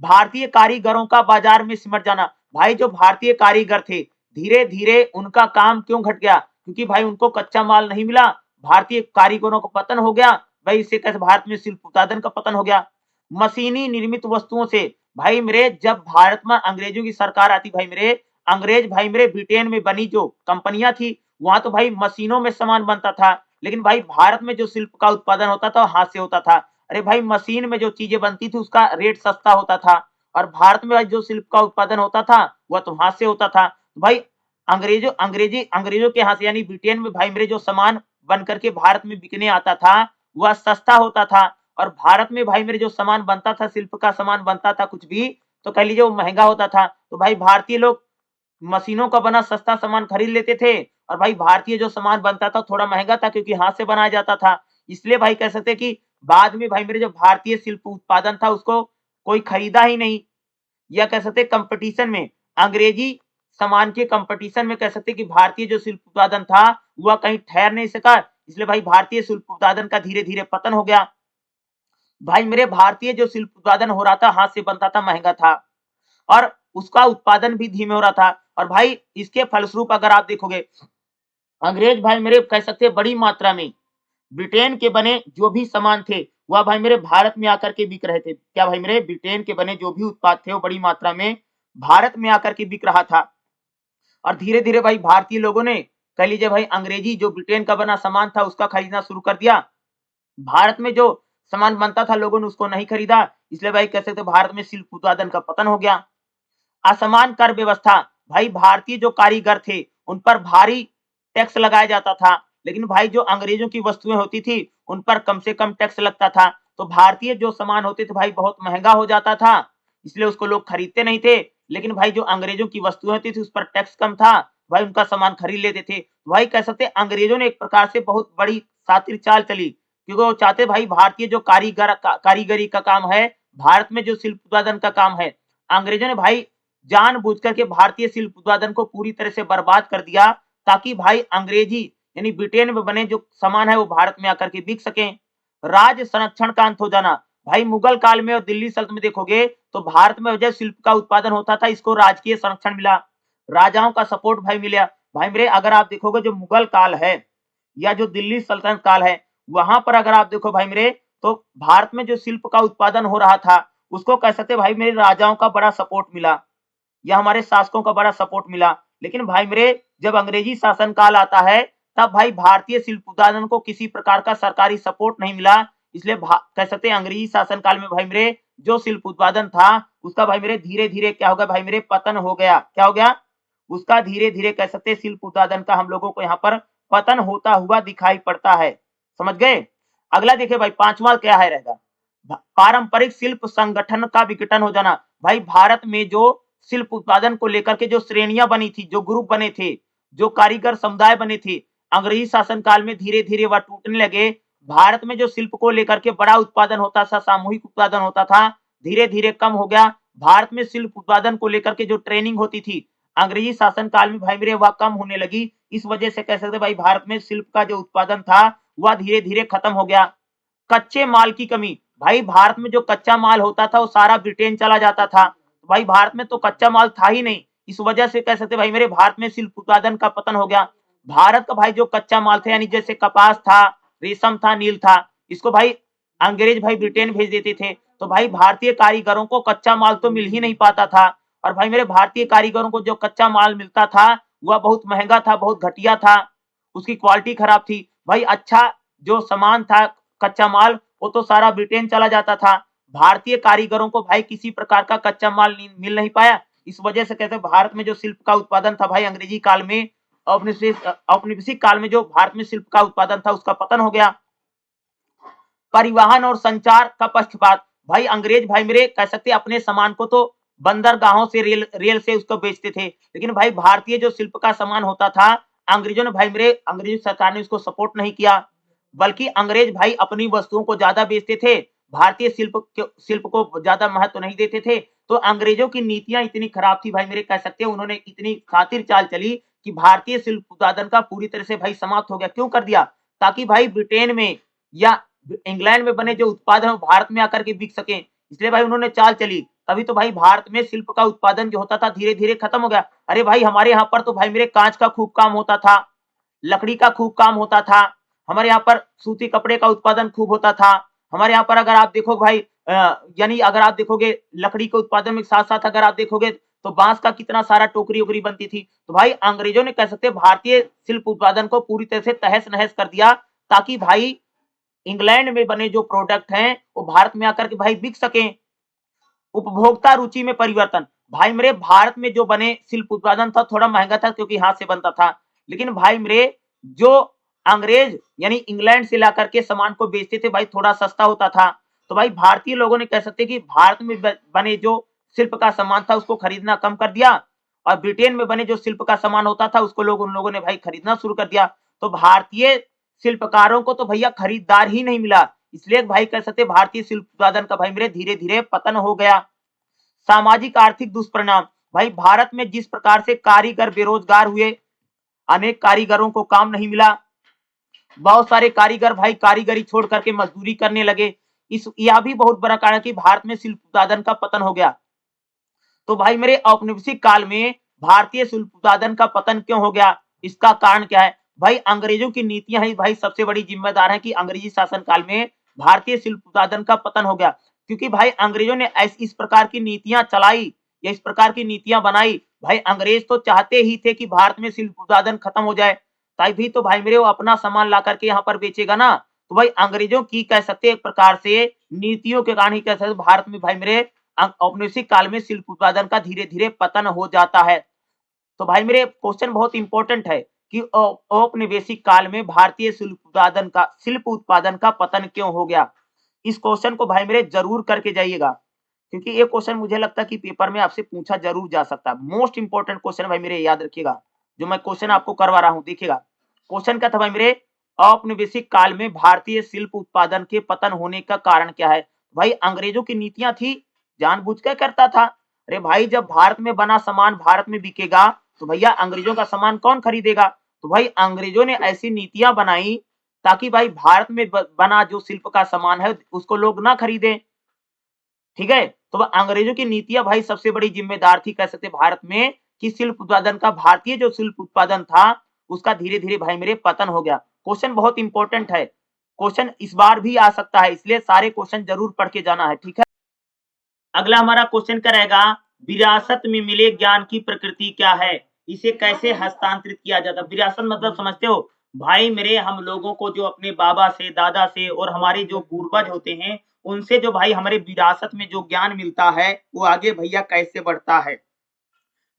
भारतीय कारीगरों का बाजार में सिमट जाना, भाई जो भारतीय कारीगर थे धीरे धीरे उनका काम क्यों घट गया, क्योंकि भाई उनको कच्चा माल नहीं मिला, भारतीय कारीगरों का पतन हो गया। भाई इससे कैसे भारत में शिल्प उत्पादन का पतन हो गया। मशीनी निर्मित वस्तुओं से भाई मेरे जब भारत में अंग्रेजों की सरकार आती भाई मेरे अंग्रेज भाई मेरे ब्रिटेन में बनी जो कंपनियां थी वहां तो भाई मशीनों में सामान बनता था, लेकिन भाई भारत में जो शिल्प का उत्पादन होता था हाथ से होता था। अरे भाई मशीन में जो चीजें बनती थी उसका रेट सस्ता होता था और भारत में भाई जो शिल्प का उत्पादन होता था वह तो हाथ से होता था। तो भाई अंग्रेजों के हाथ से यानी ब्रिटेन में भाई मेरे जो सामान बन करके भारत में बिकने आता था वह सस्ता होता था और भारत में भाई मेरे जो सामान बनता था शिल्प का सामान बनता था कुछ भी तो कह लीजिए वो महंगा होता था। तो भाई भारतीय लोग मशीनों का बना सस्ता सामान खरीद लेते थे और भाई भारतीय जो सामान बनता था थोड़ा महंगा था क्योंकि हाथ से बनाया जाता था। इसलिए भाई कह सकते कि बाद में भाई मेरे जो भारतीय शिल्प उत्पादन था उसको कोई खरीदा ही नहीं, या कह सकते कंपटीशन में अंग्रेजी सामान के कंपटीशन में कह सकते कि भारतीय जो शिल्प उत्पादन था वह कहीं ठहर नहीं सका, इसलिए भाई भारतीय शिल्प उत्पादन का धीरे धीरे पतन हो गया। भाई मेरे भारतीय जो शिल्प उत्पादन हो रहा था हाथ से बनता था, महंगा था और उसका उत्पादन भी धीमे हो रहा था और भाई इसके फलस्वरूप अगर आप देखोगे अंग्रेज भाई मेरे कह सकते बड़ी मात्रा में ब्रिटेन के बने जो भी सामान थे वह भाई मेरे भारत में आकर के बिक रहे थे। क्या भाई मेरे ब्रिटेन के बने जो भी उत्पाद थे वो बड़ी मात्रा में भारत में आकर के बिक रहा था और धीरे धीरे भाई भारतीय लोगों ने कह लीजिए भाई अंग्रेजी जो ब्रिटेन का बना सामान था उसका खरीदना शुरू कर दिया। भारत में जो सामान बनता था लोगों ने उसको नहीं खरीदा, इसलिए भाई कह सकते भारत में शिल्प उत्पादन का पतन हो गया। असमान कर व्यवस्था, भाई भारतीय जो कारीगर थे उन पर भारी टैक्स लगाया जाता था, लेकिन भाई जो अंग्रेजों की वस्तुएं होती थी उन पर कम से कम टैक्स लगता था। तो भारतीय जो सामान होते थे भाई बहुत महंगा हो जाता था, इसलिए उसको लोग खरीदते नहीं थे। लेकिन भाई जो अंग्रेजों की वस्तुएं होती थी उस पर टैक्स कम था, भाई उनका सामान खरीद लेते थे। भाई कह सकते अंग्रेजों ने एक प्रकार से बहुत बड़ी सातिर चाल चली, क्योंकि वो चाहते भाई भारतीय जो कारीगरी का काम है, भारत में जो शिल्प उत्पादन का काम है, अंग्रेजों ने भाई जानबूझ करके भारतीय शिल्प उत्पादन को पूरी तरह से बर्बाद कर दिया ताकि भाई अंग्रेजी यानी ब्रिटेन में बने जो सामान है वो भारत में आकर के बिक सके। राज संरक्षण का अंत हो जाना, भाई मुगल काल में और दिल्ली सल्तनत में देखोगे तो भारत में जो शिल्प का उत्पादन होता था इसको राजकीय संरक्षण मिला। राजाओं का सपोर्ट भाई मिला। भाई मेरे अगर आप देखोगे जो मुगल काल है या जो दिल्ली सल्तनत काल है, वहां पर अगर आप देखो भाई मेरे, तो भारत में जो शिल्प का उत्पादन हो रहा था उसको कह सकते भाई मेरे राजाओं का बड़ा सपोर्ट मिला या हमारे शासकों का बड़ा सपोर्ट मिला। लेकिन भाई मेरे जब अंग्रेजी शासन काल आता है तब भाई भारतीय शिल्प उत्पादन को किसी प्रकार का सरकारी सपोर्ट नहीं मिला। इसलिए कह सकते हैं अंग्रेजी शासन काल में भाई मेरे जो शिल्प उत्पादन था उसका भाई मेरे धीरे धीरे क्या हो गया भाई मेरे, पतन हो गया। क्या हो गया? उसका धीरे धीरे कह सकते हैं शिल्प उत्पादन का हम लोगों को यहाँ पर पतन होता हुआ दिखाई पड़ता है। समझ गए? अगला देखिए भाई पांचवा क्या है रहेगा, पारंपरिक शिल्प संगठन का विघटन हो जाना। भाई भारत में जो शिल्प उत्पादन को लेकर के जो श्रेणियां बनी थी, जो ग्रुप बने थे, जो कारीगर समुदाय बने थे, अंग्रेजी शासन काल में धीरे धीरे वह टूटने लगे। भारत में जो शिल्प को लेकर के बड़ा उत्पादन होता था, सामूहिक उत्पादन होता था, धीरे धीरे कम हो गया। भारत में शिल्प उत्पादन को लेकर के जो ट्रेनिंग होती थी अंग्रेजी शासन काल में भाई मेरे वह कम होने लगी। इस वजह से कह सकते भाई भारत में शिल्प का जो उत्पादन था वह धीरे धीरे खत्म हो गया। कच्चे माल की कमी, भाई भारत में जो कच्चा माल होता था वो सारा ब्रिटेन चला जाता था। भाई भारत में तो कच्चा माल था ही नहीं, इस वजह से कह सकते भाई मेरे भारत में शिल्प उत्पादन का पतन हो गया। भारत का भाई जो कच्चा माल था यानी जैसे कपास था, रेशम था, नील था, इसको भाई अंग्रेज भाई ब्रिटेन भेज देते थे। तो भाई भारतीय कारीगरों को कच्चा माल तो मिल ही नहीं पाता था। और भाई मेरे भारतीय कारीगरों को जो कच्चा माल मिलता था वह बहुत महंगा था, बहुत घटिया था, उसकी क्वालिटी खराब थी। भाई अच्छा जो सामान था कच्चा माल वो तो सारा ब्रिटेन चला जाता था। भारतीय कारीगरों को भाई किसी प्रकार का कच्चा माल मिल नहीं पाया। इस वजह से कहते हैं भारत में जो शिल्प का उत्पादन था भाई अंग्रेजी काल में, औपनिवेशिक काल में जो भारत में शिल्प का उत्पादन था उसका पतन हो गया। परिवहन और संचार का पक्षपात, भाई अंग्रेज भाई मेरे कह सकते अपने सामान को तो बंदरगाहों से रेल से उसको बेचते थे, लेकिन भाई भारतीय जो शिल्प का सामान होता था अंग्रेजों ने भाई मेरे, अंग्रेजी सरकार ने उसको सपोर्ट नहीं किया, बल्कि अंग्रेज भाई अपनी वस्तुओं को ज्यादा बेचते थे, भारतीय शिल्प को ज्यादा महत्व नहीं देते थे। तो अंग्रेजों की नीतियां इतनी खराब थी भाई मेरे कह सकते हैं, उन्होंने इतनी खातिर चाल चली कि भारतीय शिल्प उत्पादन का पूरी तरह से भाई समाप्त हो गया। क्यों कर दिया? ताकि भाई ब्रिटेन में या इंग्लैंड में बने जो उत्पाद है भारत में आकर के बिक सके, इसलिए भाई उन्होंने चाल चली। तभी तो भाई भारत में शिल्प का उत्पादन जो होता था धीरे धीरे खत्म हो गया। अरे भाई हमारे यहाँ पर तो भाई मेरे कांच का खूब काम होता था, लकड़ी का खूब काम होता था, हमारे यहाँ पर सूती कपड़े का उत्पादन खूब होता था। हमारे यहाँ पर अगर आप देखो भाई यानी अगर आप देखोगे लकड़ी के उत्पादन में साथ साथ अगर आप देखोगे तो बांस का कितना सारा टोकरी ओकरी बनती थी। तो भाई अंग्रेजों ने कह सकते भारतीय शिल्प उत्पादन को पूरी तरह से तहस नहस कर दिया, ताकि भाई इंग्लैंड में बने जो प्रोडक्ट हैं वो भारत में आकर के भाई बिक सकें। उपभोक्ता रुचि में परिवर्तन, भाई मेरे भारत में जो बने शिल्प उत्पादन था थोड़ा महंगा था क्योंकि हाथ से बनता था, लेकिन भाई मेरे जो अंग्रेज यानी इंग्लैंड से लाकर के सामान को बेचते थे भाई थोड़ा सस्ता होता था। तो भाई भारतीय लोगों ने कह सकते कि भारत में बने जो शिल्प का सामान था उसको खरीदना कम कर दिया, और ब्रिटेन में बने जो शिल्प का सामान होता था उसको उन लोगों ने भाई खरीदना शुरू कर दिया। तो भारतीय शिल्पकारों को तो भैया खरीदार ही नहीं मिला, इसलिए भाई कह सकते भारतीय शिल्प उत्पादन का भाई मेरे धीरे धीरे पतन हो गया। सामाजिक आर्थिक दुष्परिणाम, भाई भारत में जिस प्रकार से कारीगर बेरोजगार हुए, अनेक कारीगरों को काम नहीं मिला, बहुत सारे कारीगर भाई कारीगरी छोड़ करके मजदूरी करने लगे। यह भी बहुत बड़ा कारण कि भारत में शिल्प उत्पादन का पतन हो गया। तो भाई मेरे औपनिवेशिक काल में भारतीय शिल्प उत्पादन का पतन क्यों हो गया, इसका कारण क्या है? भाई अंग्रेजों की नीतियां ही भाई सबसे बड़ी जिम्मेदार है कि अंग्रेजी शासन काल में भारतीय शिल्प उत्पादन का पतन हो गया। क्योंकि भाई अंग्रेजों ने इस प्रकार की नीतियां चलाई या इस प्रकार की नीतियां बनाई, भाई अंग्रेज तो चाहते ही थे कि भारत में शिल्प उत्पादन खत्म हो जाए, तभी तो भाई मेरे वो अपना सामान ला करके यहाँ पर बेचेगा ना। तो भाई अंग्रेजों की कह सकते एक प्रकार से नीतियों के कारण ही कह सकते भारत में भाई मेरे औपनिवेशिक काल में शिल्प उत्पादन का धीरे धीरे पतन हो जाता है। तो भाई मेरे क्वेश्चन बहुत इंपॉर्टेंट है कि औपनिवेशिक काल में भारतीय शिल्प उत्पादन का पतन क्यों हो गया। इस क्वेश्चन को भाई मेरे जरूर करके जाइएगा, क्योंकि ये क्वेश्चन मुझे लगता है कि पेपर में आपसे पूछा जरूर जा सकता है। मोस्ट इंपॉर्टेंट क्वेश्चन भाई मेरे याद रखिएगा, जो मैं क्वेश्चन आपको करवा रहा हूं। देखिएगा क्वेश्चन क्या था भाई मेरे, औपनिवेशिक काल में भारतीय शिल्प उत्पादन के पतन होने का कारण क्या है? भाई अंग्रेजों की नीतियां थी, जानबूझ कर करता था। अरे भाई जब भारत में बना सामान भारत में बिकेगा तो भैया अंग्रेजों का सामान कौन खरीदेगा? तो भाई अंग्रेजों ने ऐसी नीतियां बनाई ताकि भाई भारत में बना जो शिल्प का सामान है उसको लोग ना खरीदे। ठीक है, तो अंग्रेजों की नीतियां भाई सबसे बड़ी जिम्मेदार थी कह सकते भारत में कि शिल्प उत्पादन का, भारतीय जो शिल्प उत्पादन था उसका धीरे धीरे भाई मेरे पतन हो गया। क्वेश्चन बहुत इंपॉर्टेंट है, क्वेश्चन इस बार भी आ सकता है, इसलिए सारे क्वेश्चन जरूर पढ़ के जाना है, ठीक है। अगला हमारा क्वेश्चन क्या रहेगा, विरासत में मिले ज्ञान की प्रकृति क्या है, इसे कैसे हस्तांतरित किया जाता है। विरासत मतलब समझते हो भाई मेरे, हम लोगों को जो अपने बाबा से, दादा से और हमारे जो पूर्वज होते हैं उनसे जो भाई हमारे विरासत में जो ज्ञान मिलता है वो आगे भैया कैसे बढ़ता है।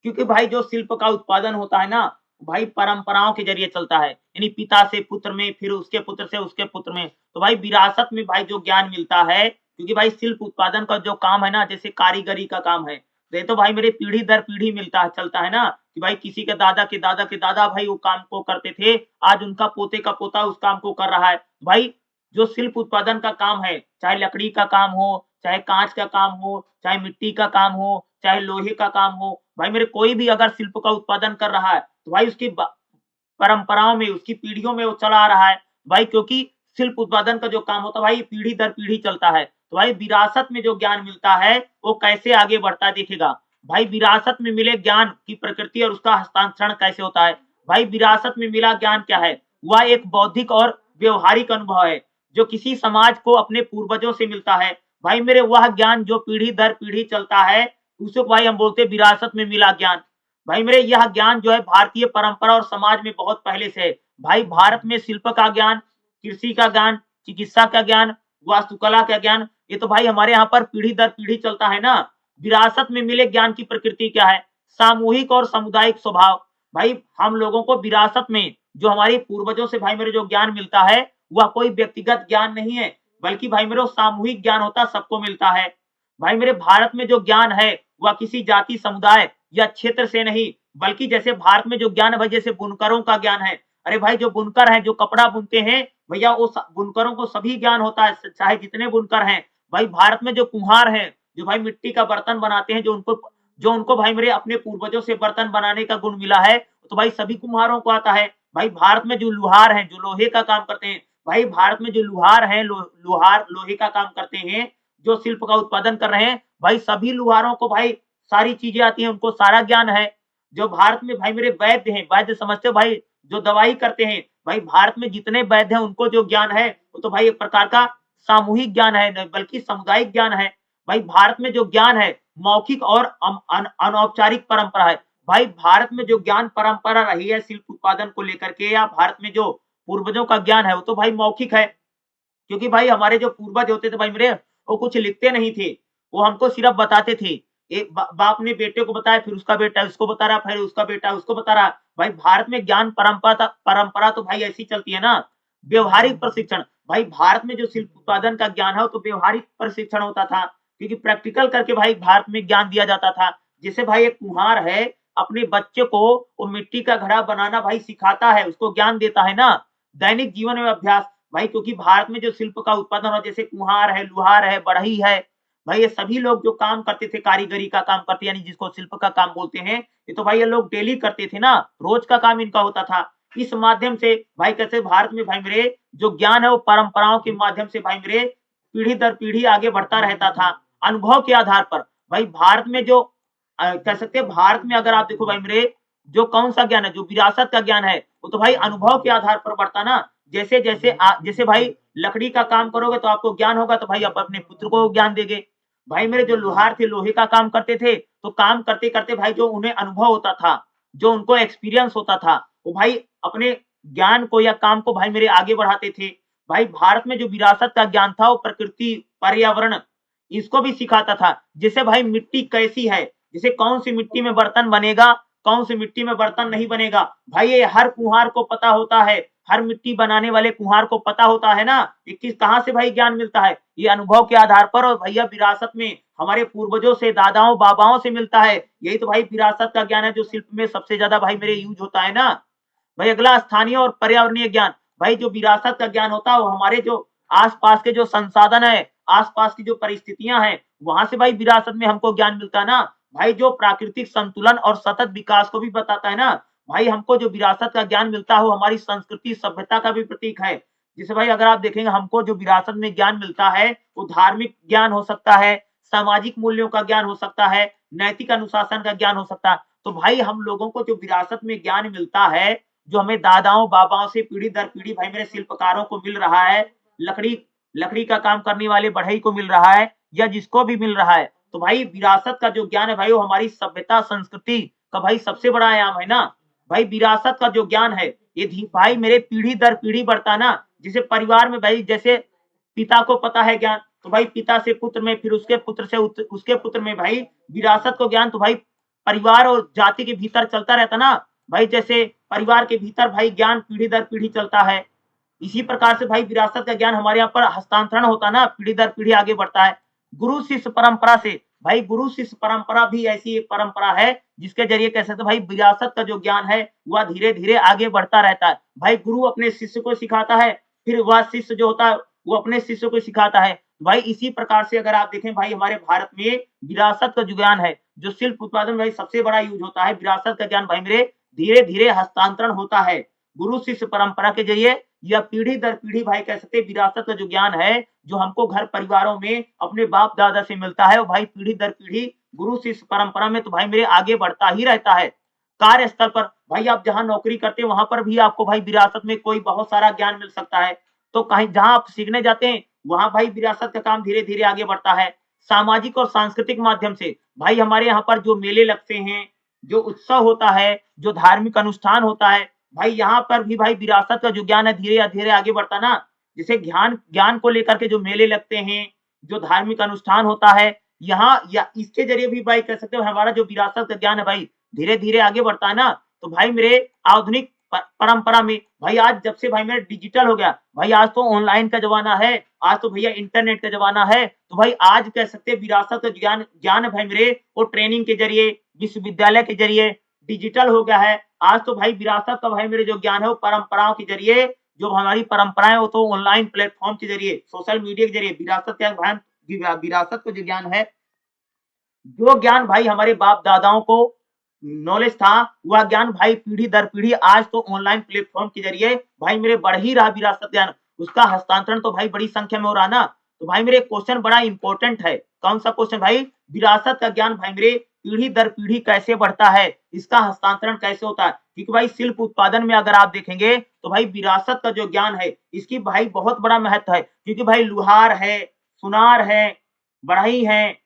क्योंकि भाई जो शिल्प का उत्पादन होता है ना भाई परंपराओं के जरिए चलता है, यानी पिता से पुत्र में, फिर उसके पुत्र से उसके पुत्र में, तो भाई विरासत में भाई जो ज्ञान मिलता है, क्योंकि भाई शिल्प उत्पादन का जो काम है ना, जैसे कारीगरी का काम है, तो ये तो भाई मेरे पीढ़ी दर पीढ़ी मिलता है, चलता है ना, कि भाई किसी के दादा के दादा के दादा भाई वो काम को करते थे, आज उनका पोते का पोता उस काम को कर रहा है। भाई जो शिल्प उत्पादन का काम है, चाहे लकड़ी का काम हो, चाहे कांच का काम हो, चाहे मिट्टी का काम हो, चाहे लोहे का काम हो, भाई मेरे कोई भी अगर शिल्प का उत्पादन कर रहा है तो भाई उसकी परंपराओं में, उसकी पीढ़ियों में वो चला आ रहा है भाई, क्योंकि शिल्प उत्पादन का जो काम होता है भाई पीढ़ी दर पीढ़ी चलता है। तो भाई विरासत में जो ज्ञान मिलता है वो कैसे आगे बढ़ता है देखिएगा। भाई विरासत में मिले ज्ञान की प्रकृति और उसका हस्तांतरण कैसे होता है। भाई विरासत में मिला ज्ञान क्या है, वह एक बौद्धिक और व्यवहारिक अनुभव है जो किसी समाज को अपने पूर्वजों से मिलता है। भाई मेरे वह ज्ञान जो पीढ़ी दर पीढ़ी चलता है उसे भाई हम बोलते हैं विरासत में मिला ज्ञान। भाई मेरे यह ज्ञान जो है भारतीय परंपरा और समाज में बहुत पहले से है। भाई भारत में शिल्प का ज्ञान, कृषि का ज्ञान, चिकित्सा का ज्ञान, वास्तुकला का ज्ञान, ये तो भाई हमारे यहाँ पर पीढ़ी दर पीढ़ी चलता है ना। विरासत में मिले ज्ञान की प्रकृति क्या है, सामूहिक और सामुदायिक स्वभाव। भाई हम लोगों को विरासत में जो हमारे पूर्वजों से भाई मेरे जो ज्ञान मिलता है वह कोई व्यक्तिगत ज्ञान नहीं है, बल्कि भाई मेरे सामूहिक ज्ञान होता है, सबको मिलता है। भाई मेरे भारत में जो ज्ञान है वह किसी जाति समुदाय या क्षेत्र से नहीं, बल्कि जैसे भारत में जो ज्ञान है, जैसे बुनकरों का ज्ञान है, अरे भाई जो बुनकर हैं जो कपड़ा बुनते हैं भैया वो बुनकरों को सभी ज्ञान होता है, चाहे जितने बुनकर हैं। भाई भारत में जो कुम्हार हैं, जो भाई मिट्टी का बर्तन बनाते हैं, जो उनको भाई मेरे अपने पूर्वजों से बर्तन बनाने का गुण मिला है, तो भाई सभी कुम्हारों को आता है। भाई भारत में जो लुहार हैं जो लोहे का काम करते हैं, भाई भारत में जो लुहार हैं लुहार लोहे का काम करते हैं, जो शिल्प का उत्पादन कर रहे हैं, भाई सभी लुहारों को भाई सारी चीजें आती हैं, उनको सारा ज्ञान है। जो भारत में भाई मेरे वैद्य हैं, वैद्य समझते हो भाई, जो दवाई करते हैं, भाई भारत में जितने वैद्य हैं उनको जो ज्ञान है वो तो भाई एक प्रकार का सामूहिक ज्ञान है, बल्कि सामुदायिक ज्ञान है। भाई भारत में जो ज्ञान है मौखिक और अनौपचारिक परंपरा है। भाई भारत में जो ज्ञान परंपरा रही है शिल्प उत्पादन को लेकर के, या भारत में जो पूर्वजों का ज्ञान है वो तो भाई मौखिक है, क्योंकि भाई हमारे जो पूर्वज होते थे भाई मेरे, वो कुछ लिखते नहीं थे, वो हमको सिर्फ बताते थे। एक बाप ने बेटे को बताया, फिर उसका बेटा उसको बता रहा, फिर उसका बेटा उसको बता रहा। भाई भारत में ज्ञान परंपरा तो भाई ऐसी चलती है ना। व्यवहारिक प्रशिक्षण, भाई भारत में जो शिल्प उत्पादन का ज्ञान है तो व्यवहारिक प्रशिक्षण होता था, क्योंकि प्रैक्टिकल करके भाई भारत में ज्ञान दिया जाता था। जैसे भाई एक कुम्हार है, अपने बच्चे को वो मिट्टी का घड़ा बनाना भाई सिखाता है, उसको ज्ञान देता है ना। दैनिक जीवन में अभ्यास, भाई क्योंकि भारत में जो शिल्प का उत्पादन हो, जैसे कुम्हार है, लुहार है, बढ़ई है, भाई ये सभी लोग जो काम करते थे, कारीगरी का काम करते, यानी जिसको शिल्प का काम बोलते हैं, ये तो भाई ये लोग डेली करते थे ना, रोज का काम इनका होता था। इस माध्यम से भाई कैसे भारत में भाई मेरे जो ज्ञान है वो परंपराओं के माध्यम से भाई मेरे पीढ़ी दर पीढ़ी आगे बढ़ता रहता था। अनुभव के आधार पर भाई भारत में जो कह सकते हैं, भारत में अगर आप देखो भाई मेरे जो कौन सा ज्ञान है, जो विरासत का ज्ञान है, वो तो भाई अनुभव के आधार पर बढ़ता ना। जैसे जैसे जैसे भाई लकड़ी का काम करोगे तो आपको ज्ञान होगा, तो भाई आप अपने पुत्र को ज्ञान देंगे। भाई मेरे जो लोहार थे लोहे का काम करते थे, तो काम करते करते भाई जो उन्हें अनुभव होता था, जो उनको एक्सपीरियंस होता था, वो भाई अपने ज्ञान को या काम को भाई मेरे आगे बढ़ाते थे। भाई भारत में जो विरासत का ज्ञान था वो प्रकृति, पर्यावरण, इसको भी सिखाता था। जैसे भाई मिट्टी कैसी है, जैसे कौन सी मिट्टी में बर्तन बनेगा, कौन सी मिट्टी में बर्तन नहीं बनेगा, भाई ये हर कुम्हार को पता होता है, हर मिट्टी बनाने वाले कुम्हार को पता होता है ना। ये किस कहाँ से भाई ज्ञान मिलता है, ये अनुभव के आधार पर, और भैया विरासत में हमारे पूर्वजों से, दादाओं बाबाओं से मिलता है। यही तो भाई विरासत का ज्ञान है जो शिल्प में सबसे ज्यादा भाई मेरे यूज होता है ना। भाई अगला स्थानीय और पर्यावरणीय ज्ञान, भाई जो विरासत का ज्ञान होता है वो हमारे जो आसपास के जो संसाधन है, आसपास की जो परिस्थितियां हैं, वहां से भाई विरासत में हमको ज्ञान मिलता है ना। भाई जो प्राकृतिक संतुलन और सतत विकास को भी बताता है ना। भाई हमको जो विरासत का ज्ञान मिलता है वो हमारी संस्कृति सभ्यता का भी प्रतीक है। जैसे भाई अगर आप देखेंगे हमको जो विरासत में ज्ञान मिलता है वो धार्मिक ज्ञान हो सकता है, सामाजिक मूल्यों का ज्ञान हो सकता है, नैतिक अनुशासन का ज्ञान हो सकता है। तो भाई हम लोगों को जो विरासत में ज्ञान मिलता है, जो हमें दादाओं बाबाओं से पीढ़ी दर पीढ़ी भाई मेरे शिल्पकारों को मिल रहा है, लकड़ी का काम करने वाले बढ़ई को मिल रहा है या जिसको भी मिल रहा है, तो भाई विरासत का जो ज्ञान है भाई वो हमारी सभ्यता संस्कृति का भाई सबसे बड़ा आयाम है ना। भाई विरासत का जो ज्ञान है ये भाई मेरे पीढ़ी दर पीढ़ी बढ़ता ना। जिसे परिवार में भाई जैसे पिता को पता है ज्ञान, तो भाई पिता से पुत्र में, फिर उसके पुत्र से उसके पुत्र में भाई विरासत को ज्ञान तो भाई परिवार और जाति के भीतर चलता रहता ना। भाई जैसे परिवार के भीतर भाई ज्ञान पीढ़ी दर पीढ़ी चलता है, इसी प्रकार से भाई विरासत का ज्ञान हमारे यहाँ पर हस्तांतरण होता ना, पीढ़ी दर पीढ़ी आगे बढ़ता है। गुरु शिष्य परंपरा से भाई, गुरु शिष्य परंपरा भी ऐसी एक परंपरा है जिसके जरिए कह सकते भाई विरासत का जो ज्ञान है वह धीरे धीरे आगे बढ़ता रहता है। भाई गुरु अपने शिष्य को सिखाता है, फिर वह शिष्य जो होता है वो अपने शिष्य को सिखाता है। भाई इसी प्रकार से अगर आप देखें भाई हमारे भारत में विरासत का जो ज्ञान है, जो शिल्प उत्पादन भाई सबसे बड़ा यूज होता है, विरासत का ज्ञान भाई मेरे धीरे धीरे हस्तांतरण होता है गुरु शिष्य परंपरा के जरिए, या पीढ़ी दर पीढ़ी भाई कह सकते विरासत का जो ज्ञान है जो हमको घर परिवारों में अपने बाप दादा से मिलता है, वो भाई पीढ़ी दर पीढ़ी गुरु शिष्य परंपरा में तो भाई मेरे आगे बढ़ता ही रहता है। कार्यस्थल पर भाई आप जहां नौकरी करते हैं वहां पर भी आपको भाई विरासत में कोई बहुत सारा ज्ञान मिल सकता है। तो कहीं जहां आप सीखने जाते हैं वहां भाई विरासत का काम धीरे धीरे आगे बढ़ता है। सामाजिक और सांस्कृतिक माध्यम से भाई हमारे यहाँ पर जो मेले लगते हैं, जो उत्सव होता है, जो धार्मिक अनुष्ठान होता है, भाई यहाँ पर भी भाई विरासत का जो ज्ञान है धीरे धीरे आगे बढ़ता ना। जैसे ज्ञान ज्ञान को लेकर के जो मेले लगते हैं, जो धार्मिक अनुष्ठान होता है, यहाँ या इसके जरिए भी भाई कह सकते हो हमारा जो विरासत का ज्ञान है भाई धीरे धीरे आगे बढ़ता है ना। तो भाई मेरे आधुनिक परंपरा में भाई आज जब से भाई मेरे डिजिटल हो गया, भाई आज तो ऑनलाइन का जमाना है, आज तो भैया इंटरनेट का जमाना है, तो भाई आज कह सकते विरासत का ज्ञान ज्ञान है भाई मेरे वो ट्रेनिंग के जरिए, विश्वविद्यालय के जरिए डिजिटल हो गया है। आज तो भाई विरासत का भाई मेरे जो ज्ञान है वो परंपराओं के जरिए, जो हमारी परंपराएं वो तो ऑनलाइन प्लेटफॉर्म के जरिए, सोशल मीडिया के जरिए विरासत का जो ज्ञान है, जो ज्ञान भाई हमारे बाप दादाओं को नॉलेज था, वह ज्ञान भाई पीढ़ी दर पीढ़ी आज तो ऑनलाइन प्लेटफॉर्म के जरिए भाई मेरे बढ़ ही रहा विरासत ज्ञान, उसका हस्तांतरण तो भाई बड़ी संख्या में हो रहा ना। तो भाई मेरे क्वेश्चन बड़ा इंपॉर्टेंट है। कौन सा क्वेश्चन भाई? विरासत का ज्ञान भाई मेरे पीढ़ी दर पीढ़ी कैसे बढ़ता है, इसका हस्तांतरण कैसे होता है। क्योंकि भाई शिल्प उत्पादन में अगर आप देखेंगे तो भाई विरासत का जो ज्ञान है इसकी भाई बहुत बड़ा महत्व है। क्योंकि भाई लुहार है, सुनार है, बढ़ई है,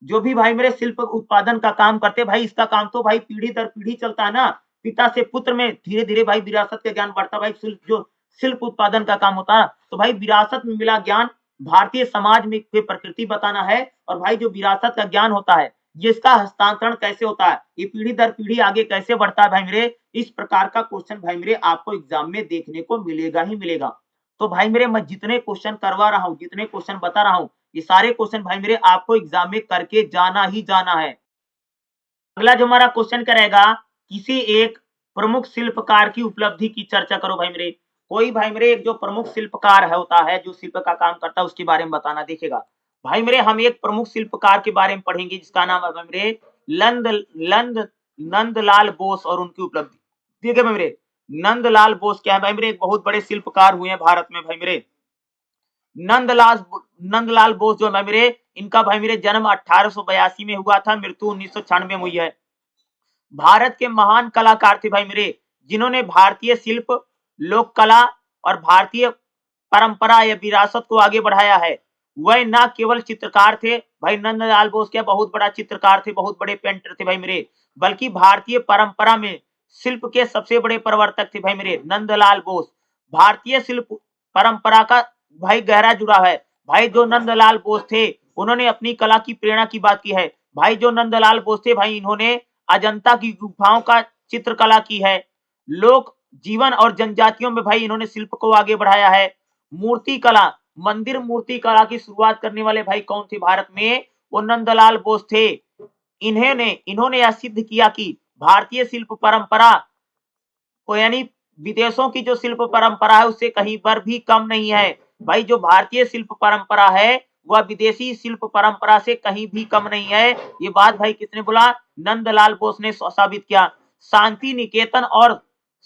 जो भी भाई मेरे शिल्प उत्पादन का काम करते भाई, इसका काम तो भाई पीढ़ी दर पीढ़ी चलता है ना। पिता से पुत्र में धीरे धीरे भाई विरासत का ज्ञान बढ़ता, भाई जो शिल्प उत्पादन का काम होता है। तो भाई विरासत में मिला ज्ञान भारतीय समाज में प्रकृति बताना है, और भाई जो विरासत का ज्ञान होता है जिसका हस्तांतरण कैसे होता है, ये पीढ़ी दर पीढ़ी आगे कैसे बढ़ता है भाई मेरे, इस प्रकार का क्वेश्चन भाई मेरे आपको एग्जाम में देखने को मिलेगा ही मिलेगा। तो भाई मेरे मैं जितने क्वेश्चन करवा रहा हूँ, जितने क्वेश्चन बता रहा हूँ, ये सारे क्वेश्चन भाई मेरे आपको एग्जाम में करके जाना ही जाना है। अगला जो हमारा क्वेश्चन करेगा, किसी एक प्रमुख शिल्पकार की उपलब्धि की चर्चा करो भाई मेरे। कोई भाई मेरे एक जो प्रमुख शिल्पकार है होता है, जो शिल्प का काम करता है, उसके बारे में बताना। देखिएगा भाई मेरे हम एक प्रमुख शिल्पकार के बारे में पढ़ेंगे जिसका नाम है भाई मेरे नंदलाल बोस और उनकी उपलब्धि। ठीक है भाई मेरे, नंदलाल बोस क्या है भाई मेरे, एक बहुत बड़े शिल्पकार हुए हैं भारत में भाई मेरे। नंदलाल बोस जो भाई मेरे, इनका भाई मेरे जन्म 1882 में हुआ था, मृत्यु 1996 में हुई है। भारत के महान कलाकार थे भाई मेरे, जिन्होंने भारतीय शिल्प, लोक कला और भारतीय परंपरा या विरासत को आगे बढ़ाया है। वह न केवल चित्रकार थे भाई, नंदलाल बोस क्या बहुत बड़ा चित्रकार थे, बहुत बड़े पेंटर थे भाई मेरे, बल्कि भारतीय परंपरा में शिल्प के सबसे बड़े प्रवर्तक थे भाई मेरे नंदलाल बोस। भारतीय शिल्प परंपरा का भाई गहरा जुड़ाव है। भाई जो नंदलाल बोस थे उन्होंने अपनी कला की प्रेरणा की बात की है। भाई जो नंदलाल बोस थे भाई, इन्होंने अजंता की गुफाओं का चित्रकला की है। लोक जीवन और जनजातियों में भाई इन्होंने शिल्प को आगे बढ़ाया है। मूर्ति कला, मंदिर मूर्ति कला की शुरुआत करने वाले भाई कौन थे भारत में? वो नंदलाल बोस थे। इन्होंने यह सिद्ध किया कि भारतीय शिल्प परंपरा को, यानी विदेशों की जो शिल्प परंपरा है उससे कहीं पर भी कम नहीं है। भाई जो भारतीय शिल्प परंपरा है वह विदेशी शिल्प परंपरा से कहीं भी कम नहीं है। ये बात भाई किसने बोला? नंदलाल बोस ने साबित किया। शांति निकेतन और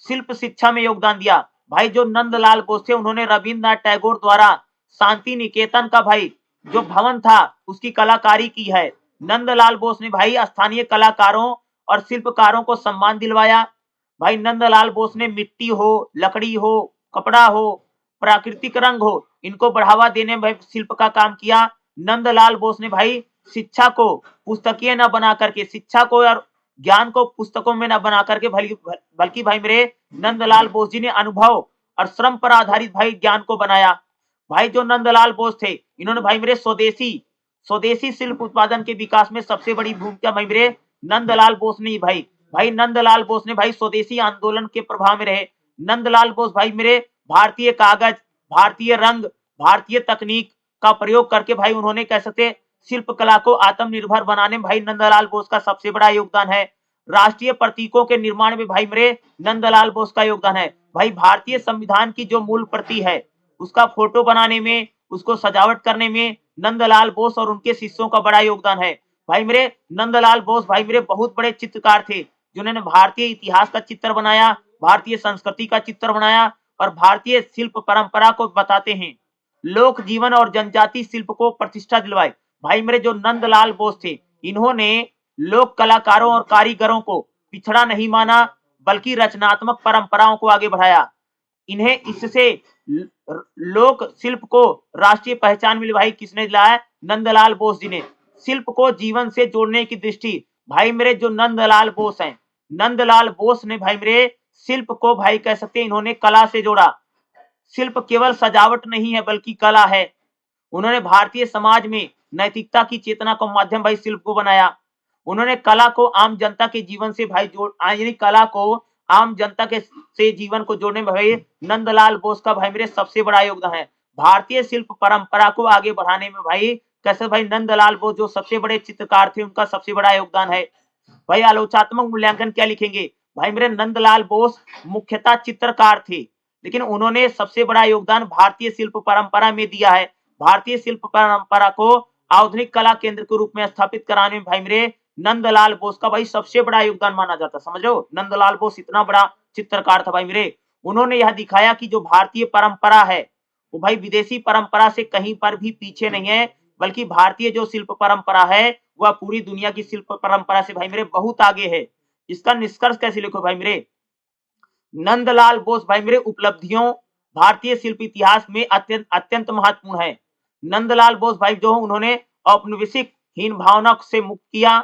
शिल्प शिक्षा में योगदान दिया। भाई जो नंदलाल बोस थे उन्होंने रविंद्रनाथ टैगोर द्वारा शांति निकेतन का भाई जो भवन था उसकी कलाकारी की है। नंदलाल बोस ने भाई स्थानीय कलाकारों और शिल्पकारों को सम्मान दिलवाया। भाई नंदलाल बोस ने मिट्टी हो, लकड़ी हो, कपड़ा हो, प्राकृतिक रंग हो, इनको बढ़ावा देने में शिल्प का काम किया। नंदलाल बोस ने भाई शिक्षा को पुस्तकीय न बना करके, शिक्षा को और ज्ञान को पुस्तकों में न बना करके बल्कि भाई मेरे नंदलाल बोस जी ने अनुभव और श्रम पर आधारित भाई ज्ञान को बनाया। भाई जो नंदलाल बोस थे, इन्होंने भाई मेरे स्वदेशी शिल्प उत्पादन के विकास में सबसे बड़ी भूमिका भाई मेरे नंदलाल बोस ने भाई नंदलाल बोस ने भाई स्वदेशी आंदोलन के प्रभाव में रहे। नंदलाल बोस भाई मेरे भारतीय कागज, भारतीय रंग, भारतीय तकनीक का प्रयोग करके भाई उन्होंने कह सकते शिल्प कला को आत्मनिर्भर बनाने में भाई नंदलाल बोस का सबसे बड़ा योगदान है। राष्ट्रीय प्रतीकों के निर्माण में भाई मेरे नंदलाल बोस का योगदान है। भाई भारतीय संविधान की जो मूल प्रति है, उसका फोटो बनाने में, उसको सजावट करने में नंदलाल बोस और उनके शिष्यों का बड़ा योगदान है। भाई मेरे नंदलाल बोस भाई मेरे बहुत बड़े चित्रकार थे, जिन्होंने भारतीय इतिहास का चित्र बनाया, भारतीय संस्कृति का चित्र बनाया और भारतीय शिल्प परंपरा को बताते हैं। लोक जीवन और जनजाति शिल्प को प्रतिष्ठा दिलवाई। भाई मेरे जो नंदलाल बोस थे, इन्होंने लोक कलाकारों और कारीगरों को पिछड़ा नहीं माना, बल्कि रचनात्मक परंपराओं को आगे बढ़ाया। इन्हें इससे लोक शिल्प को राष्ट्रीय पहचान मिली। भाई किसने दिलाया? नंदलाल बोस जी ने। शिल्प को जीवन से जोड़ने की दृष्टि, भाई मेरे जो नंदलाल बोस हैं, नंदलाल बोस ने भाई मेरे शिल्प को भाई कह सकते हैं इन्होंने कला से जोड़ा। शिल्प केवल सजावट नहीं है बल्कि कला है। उन्होंने भारतीय समाज में नैतिकता की चेतना का माध्यम भाई शिल्प को बनाया। उन्होंने कला को आम जनता के जीवन से भाई यानी कला को आम जनता के से जीवन को जोड़ने में भाई नंदलाल बोस का भाई मेरे सबसे बड़ा योगदान है। भारतीय शिल्प परंपरा को आगे बढ़ाने में भाई कैसे भाई नंदलाल बोस जो सबसे बड़े चित्रकार थे, उनका सबसे बड़ा योगदान है। भाई आलोचनात्मक मूल्यांकन क्या लिखेंगे? भाई मेरे नंदलाल बोस मुख्यतः चित्रकार थे, लेकिन उन्होंने सबसे बड़ा योगदान भारतीय शिल्प परंपरा में दिया है। भारतीय शिल्प परंपरा को आधुनिक कला केंद्र के रूप में स्थापित कराने में भाई मेरे नंदलाल बोस का भाई सबसे बड़ा योगदान माना जाता। समझ रहे हो, नंदलाल बोस इतना बड़ा चित्रकार था भाई मेरे। उन्होंने यह दिखाया कि जो भारतीय परंपरा है वो भाई विदेशी परंपरा से कहीं पर भी पीछे नहीं है, बल्कि भारतीय जो शिल्प परंपरा है वह पूरी दुनिया की शिल्प परंपरा से भाई मेरे बहुत आगे है। इसका निष्कर्ष कैसे लिखो भाई मेरे? नंदलाल बोस भाई मेरे उपलब्धियों भारतीय शिल्प इतिहास में अत्यंत महत्वपूर्ण है। नंदलाल बोस भाई जो उन्होंने औपनिवेशिक हीन भावना से मुक्त किया,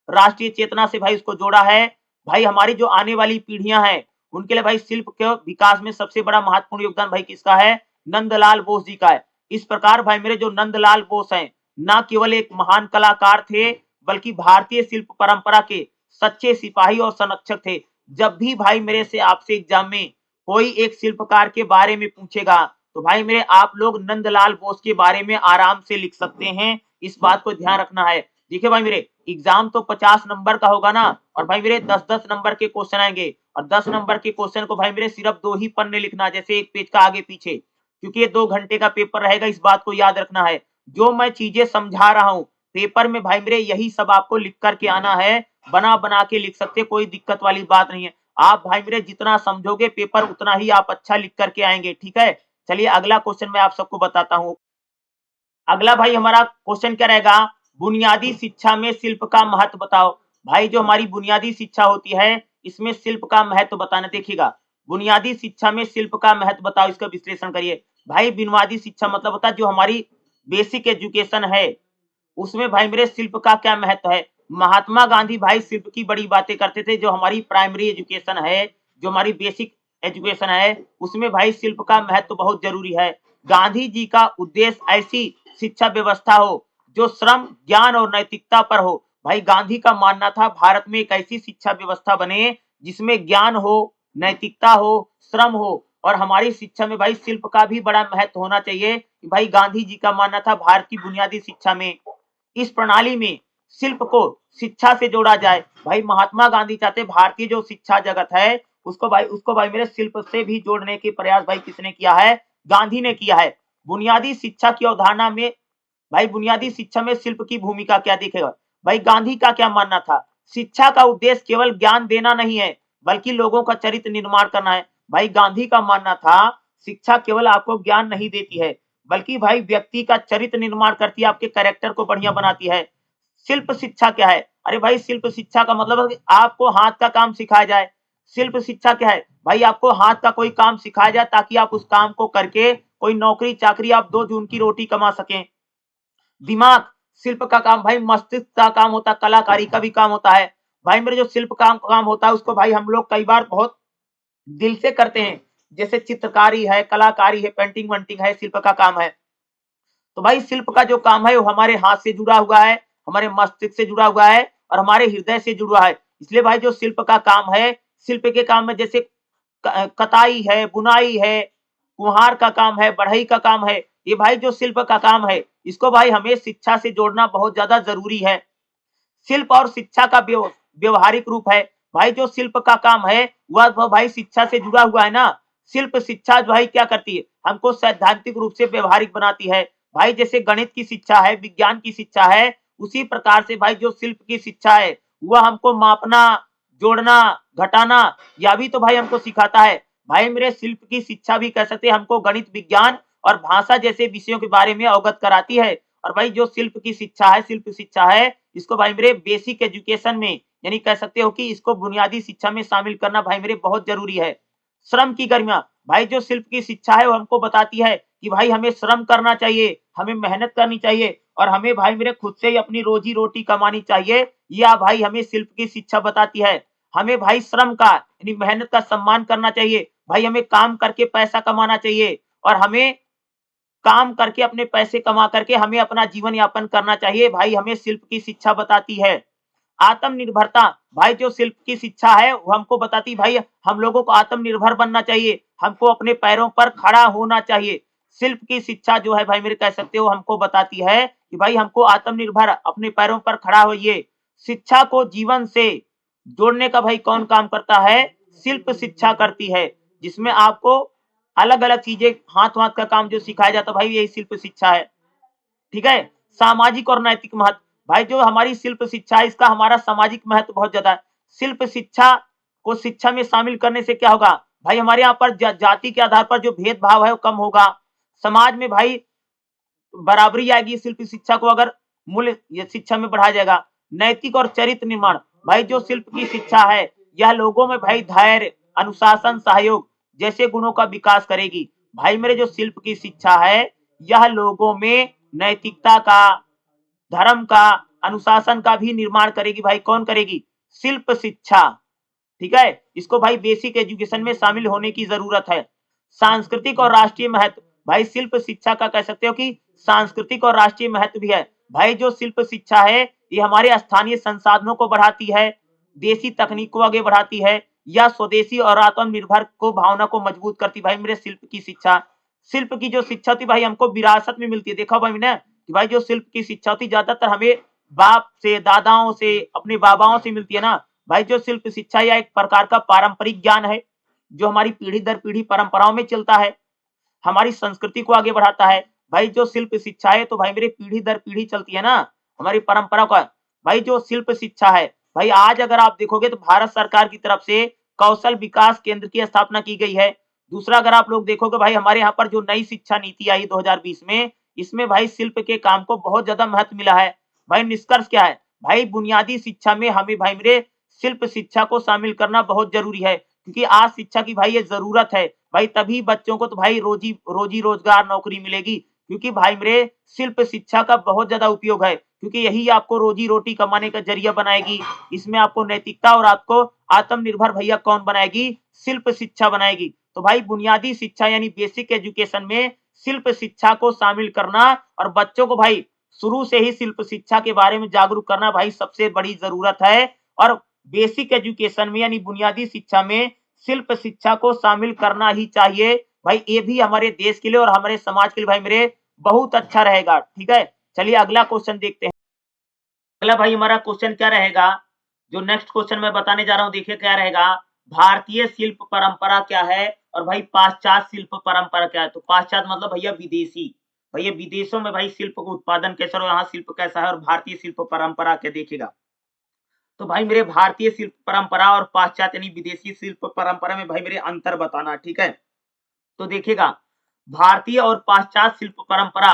राष्ट्रीय चेतना से भाई उसको जोड़ा है। भाई हमारी जो आने वाली पीढ़ियां हैं उनके लिए भाई शिल्प के विकास में सबसे बड़ा महत्वपूर्ण योगदान भाई किसका है? नंदलाल बोस जी का है। इस प्रकार भाई मेरे जो नंदलाल बोस हैं न केवल एक महान कलाकार थे, बल्कि भारतीय शिल्प परंपरा के सच्चे सिपाही और संरक्षक थे। जब भी भाई मेरे से आपसे एग्जाम में कोई एक शिल्पकार के बारे में पूछेगा तो भाई मेरे आप लोग नंदलाल बोस के बारे में आराम से लिख सकते हैं। इस बात को ध्यान रखना है। देखिए भाई मेरे एग्जाम तो 50 नंबर का होगा ना, और भाई मेरे 10-10 नंबर के क्वेश्चन आएंगे, और 10 नंबर के क्वेश्चन को भाई मेरे सिर्फ 2 ही पन्ने लिखना, जैसे एक पेज का आगे पीछे, क्योंकि ये 2 घंटे का पेपर रहेगा। इस बात को याद रखना है। जो मैं चीजें समझा रहा हूँ पेपर में भाई मेरे यही सब आपको लिख करके आना है। बना के लिख सकते, कोई दिक्कत वाली बात नहीं है। आप भाई मेरे जितना समझोगे पेपर उतना ही आप अच्छा लिख करके आएंगे, ठीक है। चलिए अगला क्वेश्चन मैं आप सबको बताता हूँ। अगला भाई हमारा क्वेश्चन क्या रहेगा? बुनियादी शिक्षा में शिल्प का महत्व बताओ। भाई जो हमारी बुनियादी शिक्षा होती है इसमें शिल्प का महत्व बताना। देखिएगा, बुनियादी शिक्षा में शिल्प का महत्व बताओ, इसका विश्लेषण करिए। भाई बुनियादी शिक्षा मतलब होता है जो हमारी बेसिक एजुकेशन है, उसमें भाई मेरे शिल्प का क्या महत्व है। महात्मा गांधी भाई शिल्प की बड़ी बातें करते थे। जो हमारी प्राइमरी एजुकेशन है, जो हमारी बेसिक एजुकेशन है, उसमें भाई शिल्प का महत्व बहुत जरूरी है। गांधी जी का उद्देश्य ऐसी शिक्षा व्यवस्था हो जो श्रम, ज्ञान और नैतिकता पर हो। भाई गांधी का मानना था भारत में एक ऐसी शिक्षा व्यवस्था बने जिसमें ज्ञान हो, नैतिकता हो, श्रम हो, और हमारी शिक्षा में भाई शिल्प का भी बड़ा महत्व होना चाहिए। भाई गांधी जी का मानना था भारत की बुनियादी शिक्षा में इस प्रणाली में शिल्प को शिक्षा से जोड़ा जाए। भाई महात्मा गांधी चाहते भारतीय जो शिक्षा जगत है उसको भाई मेरे शिल्प से भी जोड़ने के प्रयास भाई किसने किया है? गांधी ने किया है। बुनियादी शिक्षा की अवधारणा में भाई बुनियादी शिक्षा में शिल्प की भूमिका क्या दिखेगा? भाई गांधी का क्या मानना था? शिक्षा का उद्देश्य केवल ज्ञान देना नहीं है, बल्कि लोगों का चरित्र निर्माण करना है। भाई गांधी का मानना था शिक्षा केवल आपको ज्ञान नहीं देती है, बल्कि भाई व्यक्ति का चरित्र निर्माण करती है, आपके कैरेक्टर को बढ़िया बनाती है। शिल्प शिक्षा क्या है? अरे भाई शिल्प शिक्षा का मतलब है कि आपको हाथ का काम सिखाया जाए। शिल्प शिक्षा क्या है? भाई आपको हाथ का कोई काम सिखाया जाए ताकि आप उस काम को करके कोई नौकरी चाकरी आप 2 जून की रोटी कमा सकें। दिमाग, शिल्प का काम भाई मस्तिष्क का काम होता है, कलाकारी का भी काम होता है। भाई मेरे जो शिल्प काम होता है उसको भाई हम लोग कई बार बहुत दिल से करते हैं। जैसे चित्रकारी है, कलाकारी है, पेंटिंग वेंटिंग है, शिल्प का काम है। तो भाई शिल्प का जो काम है वो हमारे हाथ से जुड़ा हुआ है, हमारे मस्तिष्क से जुड़ा हुआ है और हमारे हृदय से जुड़ा है। इसलिए भाई जो शिल्प का काम है, शिल्प के काम में जैसे कताई है, बुनाई है, कुम्हार का काम है, बढ़ई का काम है, ये भाई जो शिल्प का काम है इसको भाई हमें शिक्षा से जोड़ना बहुत ज्यादा जरूरी है। शिल्प और शिक्षा का व्यवहारिक रूप है। भाई जो शिल्प का काम है वह भाई शिक्षा से जुड़ा हुआ है ना। शिल्प शिक्षा भाई क्या करती है, हमको सैद्धांतिक रूप से व्यवहारिक बनाती है। भाई जैसे गणित की शिक्षा है, विज्ञान की शिक्षा है, उसी प्रकार से भाई जो शिल्प की शिक्षा है वह हमको मापना, जोड़ना, घटाना यह भी तो भाई हमको सिखाता है। भाई मेरे शिल्प की शिक्षा भी कह सकते हैं हमको गणित, विज्ञान और भाषा जैसे विषयों के बारे में अवगत कराती है। और भाई जो शिल्प की शिक्षा है, शिल्प शिक्षा है, इसको भाई मेरे बेसिक एजुकेशन में यानी कह सकते हो कि इसको बुनियादी शिक्षा में शामिल करना भाई मेरे बहुत जरूरी है। श्रम की गरिमा, भाई जो शिल्प की शिक्षा है वो हमको बताती है कि भाई हमें श्रम करना चाहिए, हमें मेहनत करनी चाहिए और हमें भाई मेरे खुद से ही अपनी रोजी रोटी कमानी चाहिए। यह भाई हमें शिल्प की शिक्षा बताती है। हमें भाई श्रम का यानी मेहनत का सम्मान करना चाहिए। भाई हमें काम करके पैसा कमाना चाहिए और हमें काम करके अपने पैसे कमा करके हमें अपना जीवन यापन करना चाहिए। भाई हमें शिल्प की शिक्षा बताती है। आत्मनिर्भरता, भाई जो शिल्प की शिक्षा है वो हमको बताती भाई हम लोगों को आत्मनिर्भर बनना चाहिए, हमको अपने पैरों पर खड़ा होना चाहिए। शिल्प की शिक्षा जो है भाई मेरे कह सकते हो हमको बताती है कि भाई हमको आत्मनिर्भर अपने पैरों पर खड़ा होइए। शिक्षा को जीवन से जोड़ने का भाई कौन काम करता है? शिल्प शिक्षा करती है, जिसमें आपको अलग अलग चीजें हाथ हाथ का काम जो सिखाया जाता है भाई यही शिल्प शिक्षा है। ठीक है। सामाजिक और नैतिक महत्व, भाई जो हमारी शिल्प शिक्षा है इसका हमारा सामाजिक महत्व बहुत ज्यादा है। शिल्प शिक्षा को शिक्षा में शामिल करने से क्या होगा? भाई हमारे यहाँ पर जाति के आधार पर जो भेदभाव है वो कम होगा। समाज में भाई बराबरी आएगी शिल्प शिक्षा को अगर मूल्य ये शिक्षा में बढ़ाया जाएगा। नैतिक और चरित्र निर्माण, भाई जो शिल्प की शिक्षा है यह लोगों में भाई धैर्य, अनुशासन, सहयोग जैसे गुणों का विकास करेगी। भाई मेरे जो शिल्प की शिक्षा है यह लोगों में नैतिकता का, धर्म का, अनुशासन का भी निर्माण करेगी। भाई कौन करेगी? शिल्प शिक्षा। ठीक है। इसको भाई बेसिक एजुकेशन में शामिल होने की जरूरत है। सांस्कृतिक और राष्ट्रीय महत्व, भाई शिल्प शिक्षा का कह सकते हो कि सांस्कृतिक और राष्ट्रीय महत्व भी है। भाई जो शिल्प शिक्षा है ये हमारे स्थानीय संसाधनों को बढ़ाती है, देसी तकनीक को आगे बढ़ाती है या स्वदेशी और आत्मनिर्भर को भावना को मजबूत करती। भाई मेरे शिल्प की शिक्षा, शिल्प की जो शिक्षा थी भाई हमको विरासत में मिलती है। देखा भाई मैंने कि भाई जो शिल्प की शिक्षा होती ज्यादातर हमें बाप से, दादाओं से, अपने बाबाओं से मिलती है ना। भाई जो शिल्प शिक्षा या एक प्रकार का पारंपरिक ज्ञान है जो हमारी पीढ़ी दर पीढ़ी परंपराओं में चलता है, हमारी संस्कृति को आगे बढ़ाता है। भाई जो शिल्प शिक्षा है तो भाई मेरी पीढ़ी दर पीढ़ी चलती है ना, हमारी परंपरा का। भाई जो शिल्प शिक्षा है भाई आज अगर आप देखोगे तो भारत सरकार की तरफ से कौशल विकास केंद्र की स्थापना की गई है। दूसरा अगर आप लोग देखोगे भाई हमारे यहाँ पर जो नई शिक्षा नीति आई 2020 में, इसमें भाई शिल्प के काम को बहुत ज्यादा महत्व मिला है। भाई निष्कर्ष क्या है? भाई बुनियादी शिक्षा में हमें भाई मेरे शिल्प शिक्षा को शामिल करना बहुत जरूरी है क्योंकि आज शिक्षा की भाई ये जरूरत है। भाई तभी बच्चों को तो भाई रोजी रोजगार नौकरी मिलेगी क्योंकि भाई मेरे शिल्प शिक्षा का बहुत ज्यादा उपयोग है क्योंकि यही आपको रोजी रोटी कमाने का जरिया बनाएगी। इसमें आपको नैतिकता और आपको आत्मनिर्भर भैया कौन बनाएगी? शिल्प शिक्षा बनाएगी। तो भाई बुनियादी शिक्षा यानी बेसिक एजुकेशन में शिल्प शिक्षा को शामिल करना और बच्चों को भाई शुरू से ही शिल्प शिक्षा के बारे में जागरूक करना भाई सबसे बड़ी जरूरत है। और बेसिक एजुकेशन में यानी बुनियादी शिक्षा में शिल्प शिक्षा को शामिल करना ही चाहिए। भाई ये भी हमारे देश के लिए और हमारे समाज के लिए भाई मेरे बहुत अच्छा रहेगा। ठीक है। चलिए अगला क्वेश्चन देखते हैं। अगला भाई हमारा क्वेश्चन क्या रहेगा? जो नेक्स्ट क्वेश्चन मैं बताने जा रहा हूं देखिए क्या रहेगा। भारतीय शिल्प परंपरा क्या है और भाई पाश्चात्य शिल्प परंपरा क्या है? तो पाश्चात्य मतलब भैया विदेशी। भैया विदेशों में भाई शिल्प का उत्पादन कैसा और यहाँ शिल्प कैसा है और भारतीय शिल्प परंपरा क्या देखिएगा। तो भाई मेरे भारतीय शिल्प परंपरा और पाश्चात्य यानी विदेशी शिल्प परंपरा में भाई मेरे अंतर बताना। ठीक है। तो देखिएगा भारतीय और पाश्चात्य शिल्प परंपरा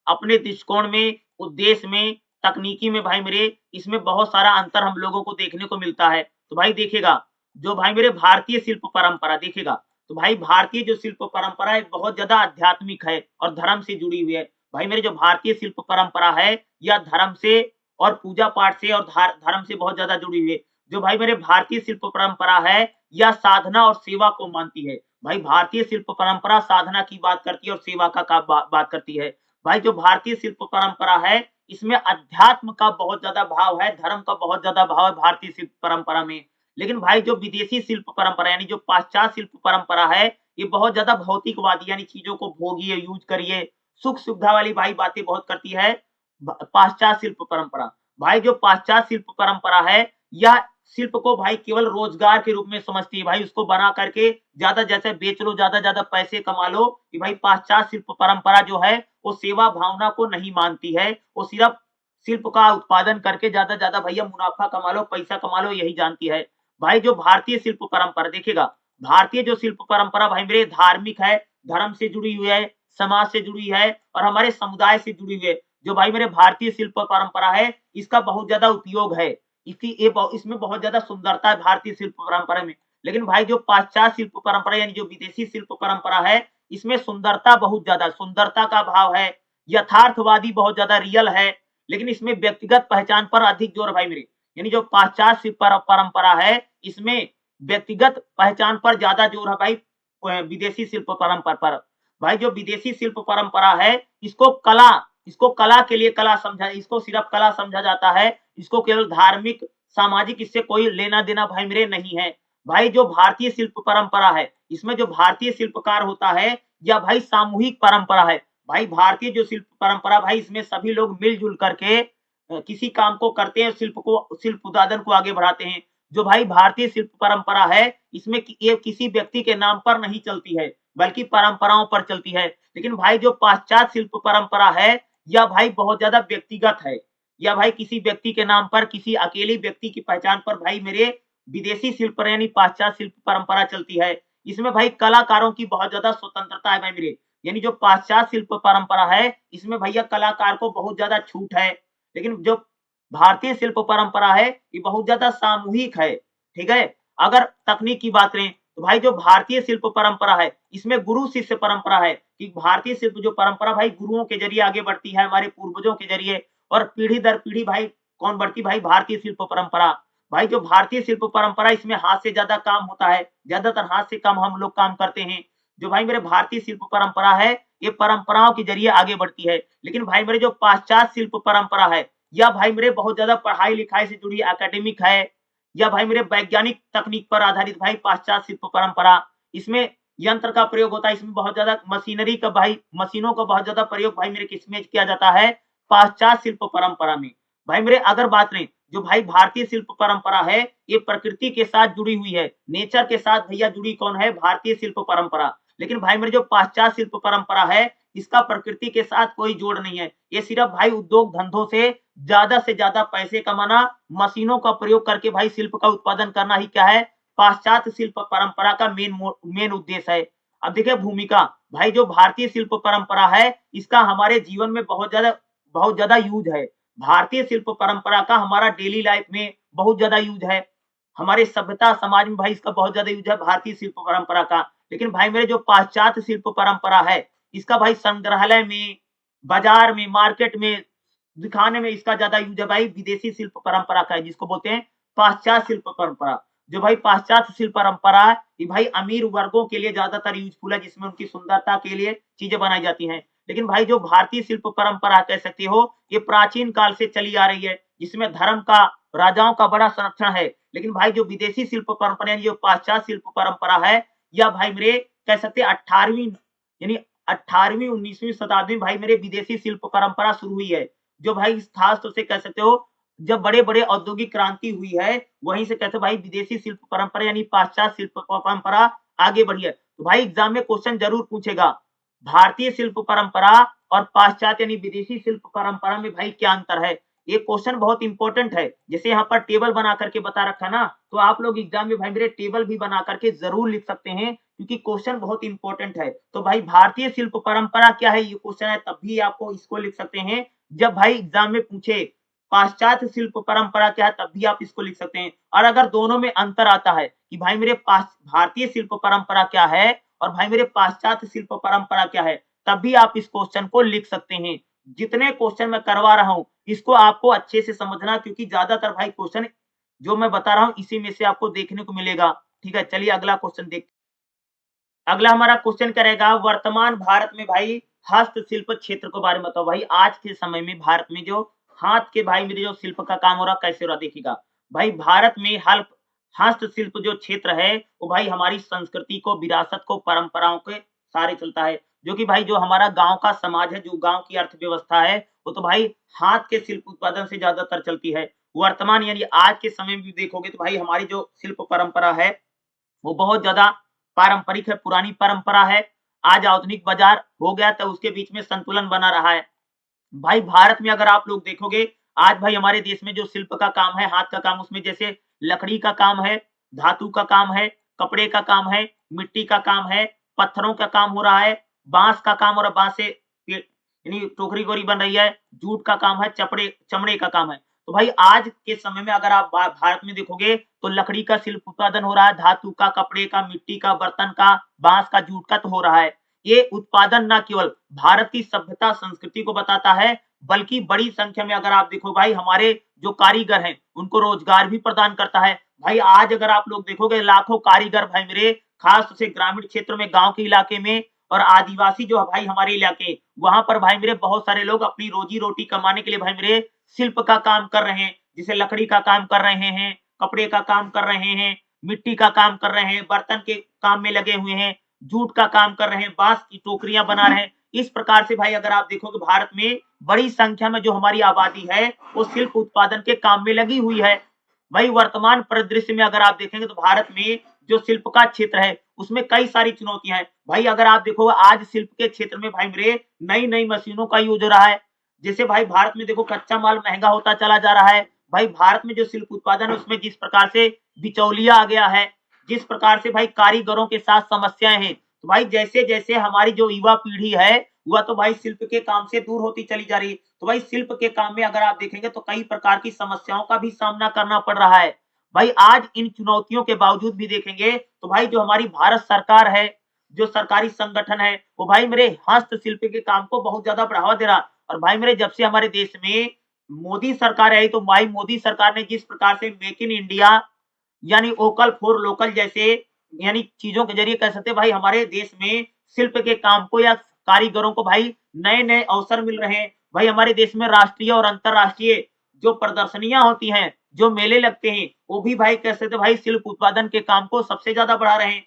अपने दृष्टिकोण में, उद्देश्य में, तकनीकी में भाई मेरे इसमें बहुत सारा अंतर हम लोगों को देखने को मिलता है। तो भाई देखिएगा, जो भाई मेरे भारतीय शिल्प परंपरा देखिएगा, तो भाई भारतीय जो शिल्प परंपरा है बहुत ज़्यादा आध्यात्मिक है और धर्म से जुड़ी हुई है। भाई मेरे जो भारतीय शिल्प परंपरा है, यह धर्म से और पूजा-पाठ से और धर्म से बहुत ज़्यादा जुड़ी हुई है। जो भाई मेरे भारतीय शिल्प परंपरा है, यह साधना और सेवा को मानती है। भाई भारतीय शिल्प परंपरा साधना की बात करती है और सेवा का बात करती है। भाई जो भारतीय शिल्प परंपरा है, इसमें अध्यात्म का बहुत ज़्यादा भाव है, धर्म का बहुत ज़्यादा भाव है भारतीय शिल्प परंपरा में। लेकिन भाई जो विदेशी शिल्प परंपरा यानी जो पाश्चात्य शिल्प परंपरा है, ये बहुत ज़्यादा भौतिकवादी यानी चीज़ों को भोगिए, यूज़ करिए, सुख-सुविधा वाली भाई बातें बहुत करती है पाश्चात्य शिल्प परंपरा। भाई जो पाश्चात्य शिल्प परंपरा है, यह शिल्प को भाई केवल रोजगार के रूप में समझती है। भाई उसको बना करके ज़्यादा जैसे बेच लो, ज़्यादा पैसे कमा लो, कि भाई पाश्चात्य शिल्प परंपरा जो है, वो सेवा भावना को नहीं मानती है। वो सिर्फ शिल्प का उत्पादन करके ज़्यादा भैया मुनाफ़ा कमा लो, पैसा कमा लो, यही जानती है। भाई जो भारतीय शिल्प परंपरा देखिएगा, भारतीय जो शिल्प परंपरा भाई मेरे धार्मिक है, धर्म से जुड़ी हुई है, समाज से जुड़ी है और हमारे समुदाय से जुड़ी हुई है। जो भाई मेरे भारतीय शिल्प परंपरा है, इसका बहुत ज़्यादा उपयोग है। इसमें बहुत ज़्यादा सुंदरता है भारतीय शिल्प परंपरा में। लेकिन भाई जो पाश्चात्य शिल्प परंपरा यानी जो विदेशी शिल्प परंपरा है, इसमें सुंदरता बहुत ज़्यादा सुंदरता का भाव है, यथार्थवादी बहुत ज़्यादा रियल है, लेकिन इसमें व्यक्तिगत पहचान पर अधिक जोर है भाई मेरे। यानी जो पाश्चात्य शिल्प परंपरा है, इसमें व्यक्तिगत पहचान पर ज़्यादा जोर है भाई विदेशी शिल्प परंपरा पर। भाई जो विदेशी शिल्प परंपरा है, इसको कला के लिए इसको सिर्फ कला समझा जाता है, इसको केवल धार्मिक, सामाजिक इससे कोई लेना-देना भाई मेरे नहीं है। भाई जो भारतीय शिल्प परंपरा है, इसमें जो भारतीय शिल्पकार होता है, यह भाई सामूहिक परंपरा है। भाई भारतीय जो शिल्प परंपरा भाई इसमें सभी लोग मिल-जुल करके किसी काम को करते हैं, शिल्प उत्पादन को आगे बढ़ाते हैं। जो भाई भारतीय शिल्प परंपरा है, इसमें ये किसी व्यक्ति के नाम पर नहीं चलती है, बल्कि परंपराओं पर चलती है। लेकिन भाई जो पाश्चात्य शिल्प परंपरा है, यह भाई बहुत ज़्यादा व्यक्तिगत है। यह भाई किसी व्यक्ति के नाम पर, किसी अकेले व्यक्ति की पहचान पर भाई मेरे विदेशी शिल्प यानी पाश्चात्य शिल्प परंपरा चलती है। इसमें भाई कलाकारों की बहुत ज़्यादा स्वतंत्रता है भाई मेरे। यानी जो पाश्चात्य शिल्प परंपरा है, इसमें भैया कलाकार को बहुत ज़्यादा छूट है। लेकिन जो भारतीय शिल्प परंपरा है, ये बहुत ज़्यादा सामूहिक है, ठीक है? अगर तकनीक की बात करें, तो भाई जो भारतीय शिल्प परंपरा है, इसमें गुरु शिष्य परंपरा है कि भारतीय शिल्प जो परंपरा भाई गुरुओं के ज़रिए आगे बढ़ती है, हमारे पूर्वजों के ज़रिए और पीढ़ी दर पीढ़ी भाई कौन बढ़ती भाई भारतीय शिल्प परंपरा। भाई जो भारतीय शिल्प परंपरा इसमें हाथ से ज़्यादा काम होता है, ज़्यादातर हाथ से कम हम लोग काम करते हैं। जो भाई मेरे भारतीय शिल्प परंपरा है, ये परंपराओं के ज़रिए आगे बढ़ती है। लेकिन भाई मेरे जो पाश्चात्य शिल्प परंपरा है, यह भाई मेरे बहुत ज़्यादा पढ़ाई-लिखाई से जुड़ी एकेडमिक है, या भाई मेरे वैज्ञानिक तकनीक पर आधारित भाई पाश्चात्य शिल्प परंपरा। इसमें यंत्र का प्रयोग होता है, इसमें बहुत ज़्यादा मशीनों का बहुत ज़्यादा प्रयोग भाई मेरे किसमें किया जाता है, पाश्चात्य शिल्प परंपरा में। भाई मेरे अगर बात करें, जो भाई भारतीय शिल्प परंपरा है, ये प्रकृति के साथ जुड़ी हुई है, नेचर के साथ भैया जुड़ी कौन है, भारतीय शिल्प परंपरा। लेकिन भाई मेरे जो पाश्चात्य शिल्प परंपरा है, इसका प्रकृति के साथ कोई जोड़ नहीं है। ये सिर्फ भाई उद्योग धंधों से ज़्यादा पैसे कमाना, मशीनों का प्रयोग करके भाई शिल्प का उत्पादन करना ही क्या है, पाश्चात्य शिल्प परंपरा का मेन उद्देश्य है। अब देखिए भूमिका, भाई जो भारतीय शिल्प परंपरा है, इसका हमारे जीवन में बहुत ज़्यादा यूज़ है। भारतीय शिल्प परंपरा का हमारा डेली लाइफ में बहुत ज़्यादा यूज़ है। हमारे सभ्यता समाज में भाई इसका बहुत ज़्यादा यूज़ है भारतीय शिल्प परंपरा का। लेकिन भाई मेरे जो पाश्चात्य शिल्प परंपरा है, इसका भाई संग्रहालय में, बाज़ार में, मार्केट में दिखाने में इसका ज़्यादा यूज़ है भाई विदेशी शिल्प परंपरा का है, जिसको बोलते हैं पाश्चात्य शिल्प परंपरा। जो भाई पाश्चात्य शिल्प परंपरा है, ये भाई अमीर वर्गों के लिए ज़्यादातर यूज़फुल है, जिसमें उनकी सुंदरता के लिए चीज़ें बनाई जाती हैं। लेकिन भाई जो भारतीय शिल्प परंपरा कह सकते हो, ये प्राचीन काल से चली आ रही है, जिसमें धर्म का, राजाओं का बड़ा संरक्षण है। लेकिन भाई जो विदेशी शिल्प परंपरा यानी जो पाश्चात्य शिल्प परंपरा है, यह भाई मेरे कह सकते हैं 18वीं 19वीं शताब्दी में भाई मेरे विदेशी शिल्प परंपरा शुरू हुई है। जो भाई खास तौर से कह सकते हो, जब बड़े-बड़े औद्योगिक क्रांति हुई है, वहीं से कहते भाई विदेशी शिल्प परंपरा यानी पाश्चात्य शिल्प परंपरा आगे बढ़ी है। तो भाई एग्जाम में क्वेश्चन जरूर पूछेगा, भारतीय शिल्प परंपरा और पाश्चात्य यानी विदेशी शिल्प परंपरा में भाई क्या अंतर है? ये क्वेश्चन बहुत इंपॉर्टेंट है। जैसे यहाँ पर टेबल बना करके बता रखा ना, तो आप लोग एग्जाम में भाई मेरे टेबल भी बना करके जरूर लिख सकते हैं, क्योंकि क्वेश्चन बहुत इंपॉर्टेंट है। तो भाई भारतीय शिल्प परंपरा क्या है, ये क्वेश्चन है, तब भी आपको इसको लिख सकते हैं जब भाई एग्जाम में पूछे पाश्चात्य शिल्प परंपरा क्या है, तब भी आप इसको लिख सकते हैं। और अगर दोनों में अंतर आता है कि भाई मेरे पास भारतीय शिल्प परंपरा क्या है और भाई मेरे पाश्चात्य शिल्प परंपरा क्या है, तब भी आप इस क्वेश्चन को लिख सकते हैं। जितने क्वेश्चन मैं करवा रहा हूं, इसको आपको अच्छे से समझना, क्योंकि ज्यादातर भाई क्वेश्चन जो मैं बता रहा हूं इसी में से आपको देखने को मिलेगा। ठीक है, चलिए अगला क्वेश्चन देखते हैं। अगला हमारा क्वेश्चन क्या रहेगा, वर्तमान भारत में भाई हस्तशिल्प क्षेत्र के बारे में बताओ। भाई आज के समय में भारत में जो हाथ के भाई मेरे जो शिल्प का काम हो रहा कैसे हो रहा, देखिएगा भाई भारत में हल हस्तशिल्प जो क्षेत्र है वो भाई हमारी संस्कृति को, विरासत को, परंपराओं के सारे चलता है। जो कि भाई जो हमारा गांव का समाज है, जो गांव की अर्थव्यवस्था है, वो तो भाई हाथ के शिल्प उत्पादन से ज्यादातर चलती है। वर्तमान यानी आज के समय में भी देखोगे तो भाई हमारी जो शिल्प परंपरा है वो बहुत ज्यादा पारंपरिक है, पुरानी परंपरा है। आज आधुनिक बाजार हो गया तो उसके बीच में संतुलन बना रहा है। भाई भारत में अगर आप लोग देखोगे, आज भाई हमारे देश में जो शिल्प का काम है, हाथ का काम, उसमें जैसे लकड़ी का काम है, धातु का काम है, कपड़े का काम है, मिट्टी का काम है, पत्थरों का काम हो रहा है, बांस का काम हो रहा है, बांस से यानी टोकरी गोरी बन रही है, जूट का काम है, चमड़े का काम है। तो भाई आज के समय में अगर आप भारत में देखोगे तो लकड़ी का शिल्प उत्पादन हो रहा है, धातु का, कपड़े का, मिट्टी का, बर्तन का, बांस का, जूट का तो हो रहा है। ये उत्पादन न केवल भारत की सभ्यता संस्कृति को बताता है, बल्कि बड़ी संख्या में अगर आप देखो भाई हमारे जो कारीगर हैं उनको रोजगार भी प्रदान करता है। भाई आज अगर आप लोग देखोगे लाखों कारीगर भाई मेरे, खास से ग्रामीण क्षेत्र में, गांव के इलाके में और आदिवासी जो भाई हमारे इलाके, वहां पर भाई मेरे बहुत सारे लोग अपनी रोजी रोटी कमाने के लिए भाई मेरे शिल्प का काम कर रहे हैं। जैसे लकड़ी का काम कर रहे हैं, कपड़े का काम कर रहे हैं, मिट्टी का काम कर रहे हैं, बर्तन के काम में लगे हुए हैं, जूट का काम कर रहे हैं, बांस की टोकरियां बना रहे हैं। इस प्रकार से भाई अगर आप देखोगे भारत में बड़ी संख्या में जो हमारी आबादी है वो शिल्प उत्पादन के काम में लगी हुई है। भाई वर्तमान परिदृश्य में अगर आप देखेंगे तो भारत में जो शिल्प का क्षेत्र है उसमें कई सारी चुनौतियां हैं। भाई अगर आप देखोगे आज शिल्प के क्षेत्र में भाई मेरे नई नई मशीनों का यूज हो रहा है। जैसे भाई भारत में देखो कच्चा माल महंगा होता चला जा रहा है। भाई भारत में जो शिल्प उत्पादन है उसमें जिस प्रकार से बिचौलिया आ गया है, जिस प्रकार से भाई कारीगरों के साथ समस्याएं हैं, तो भाई जैसे जैसे हमारी जो युवा पीढ़ी है वह तो भाई शिल्प के काम से दूर होती चली जा रही है। तो भाई शिल्प के काम में अगर आप देखेंगे तो कई प्रकार की समस्याओं का भी सामना करना पड़ रहा है। भाई आज इन चुनौतियों के बावजूद भी देखेंगे तो भाई जो हमारी भारत सरकार है, जो सरकारी संगठन है, वो भाई मेरे हस्तशिल्प के काम को बहुत ज्यादा बढ़ावा दे रहा। और भाई मेरे जब से हमारे देश में मोदी सरकार आई तो भाई मोदी सरकार ने जिस प्रकार से मेक इन इंडिया यानी वोकल फॉर लोकल जैसे यानी चीजों के जरिए कह सकते हैं भाई हमारे देश में शिल्प के काम को या कारीगरों को भाई नए नए अवसर मिल रहे हैं। भाई हमारे देश में राष्ट्रीय और अंतरराष्ट्रीय जो प्रदर्शनियां होती हैं, जो मेले लगते हैं, वो भी भाई कह सकते भाई शिल्प उत्पादन के काम को सबसे ज्यादा बढ़ा रहे हैं।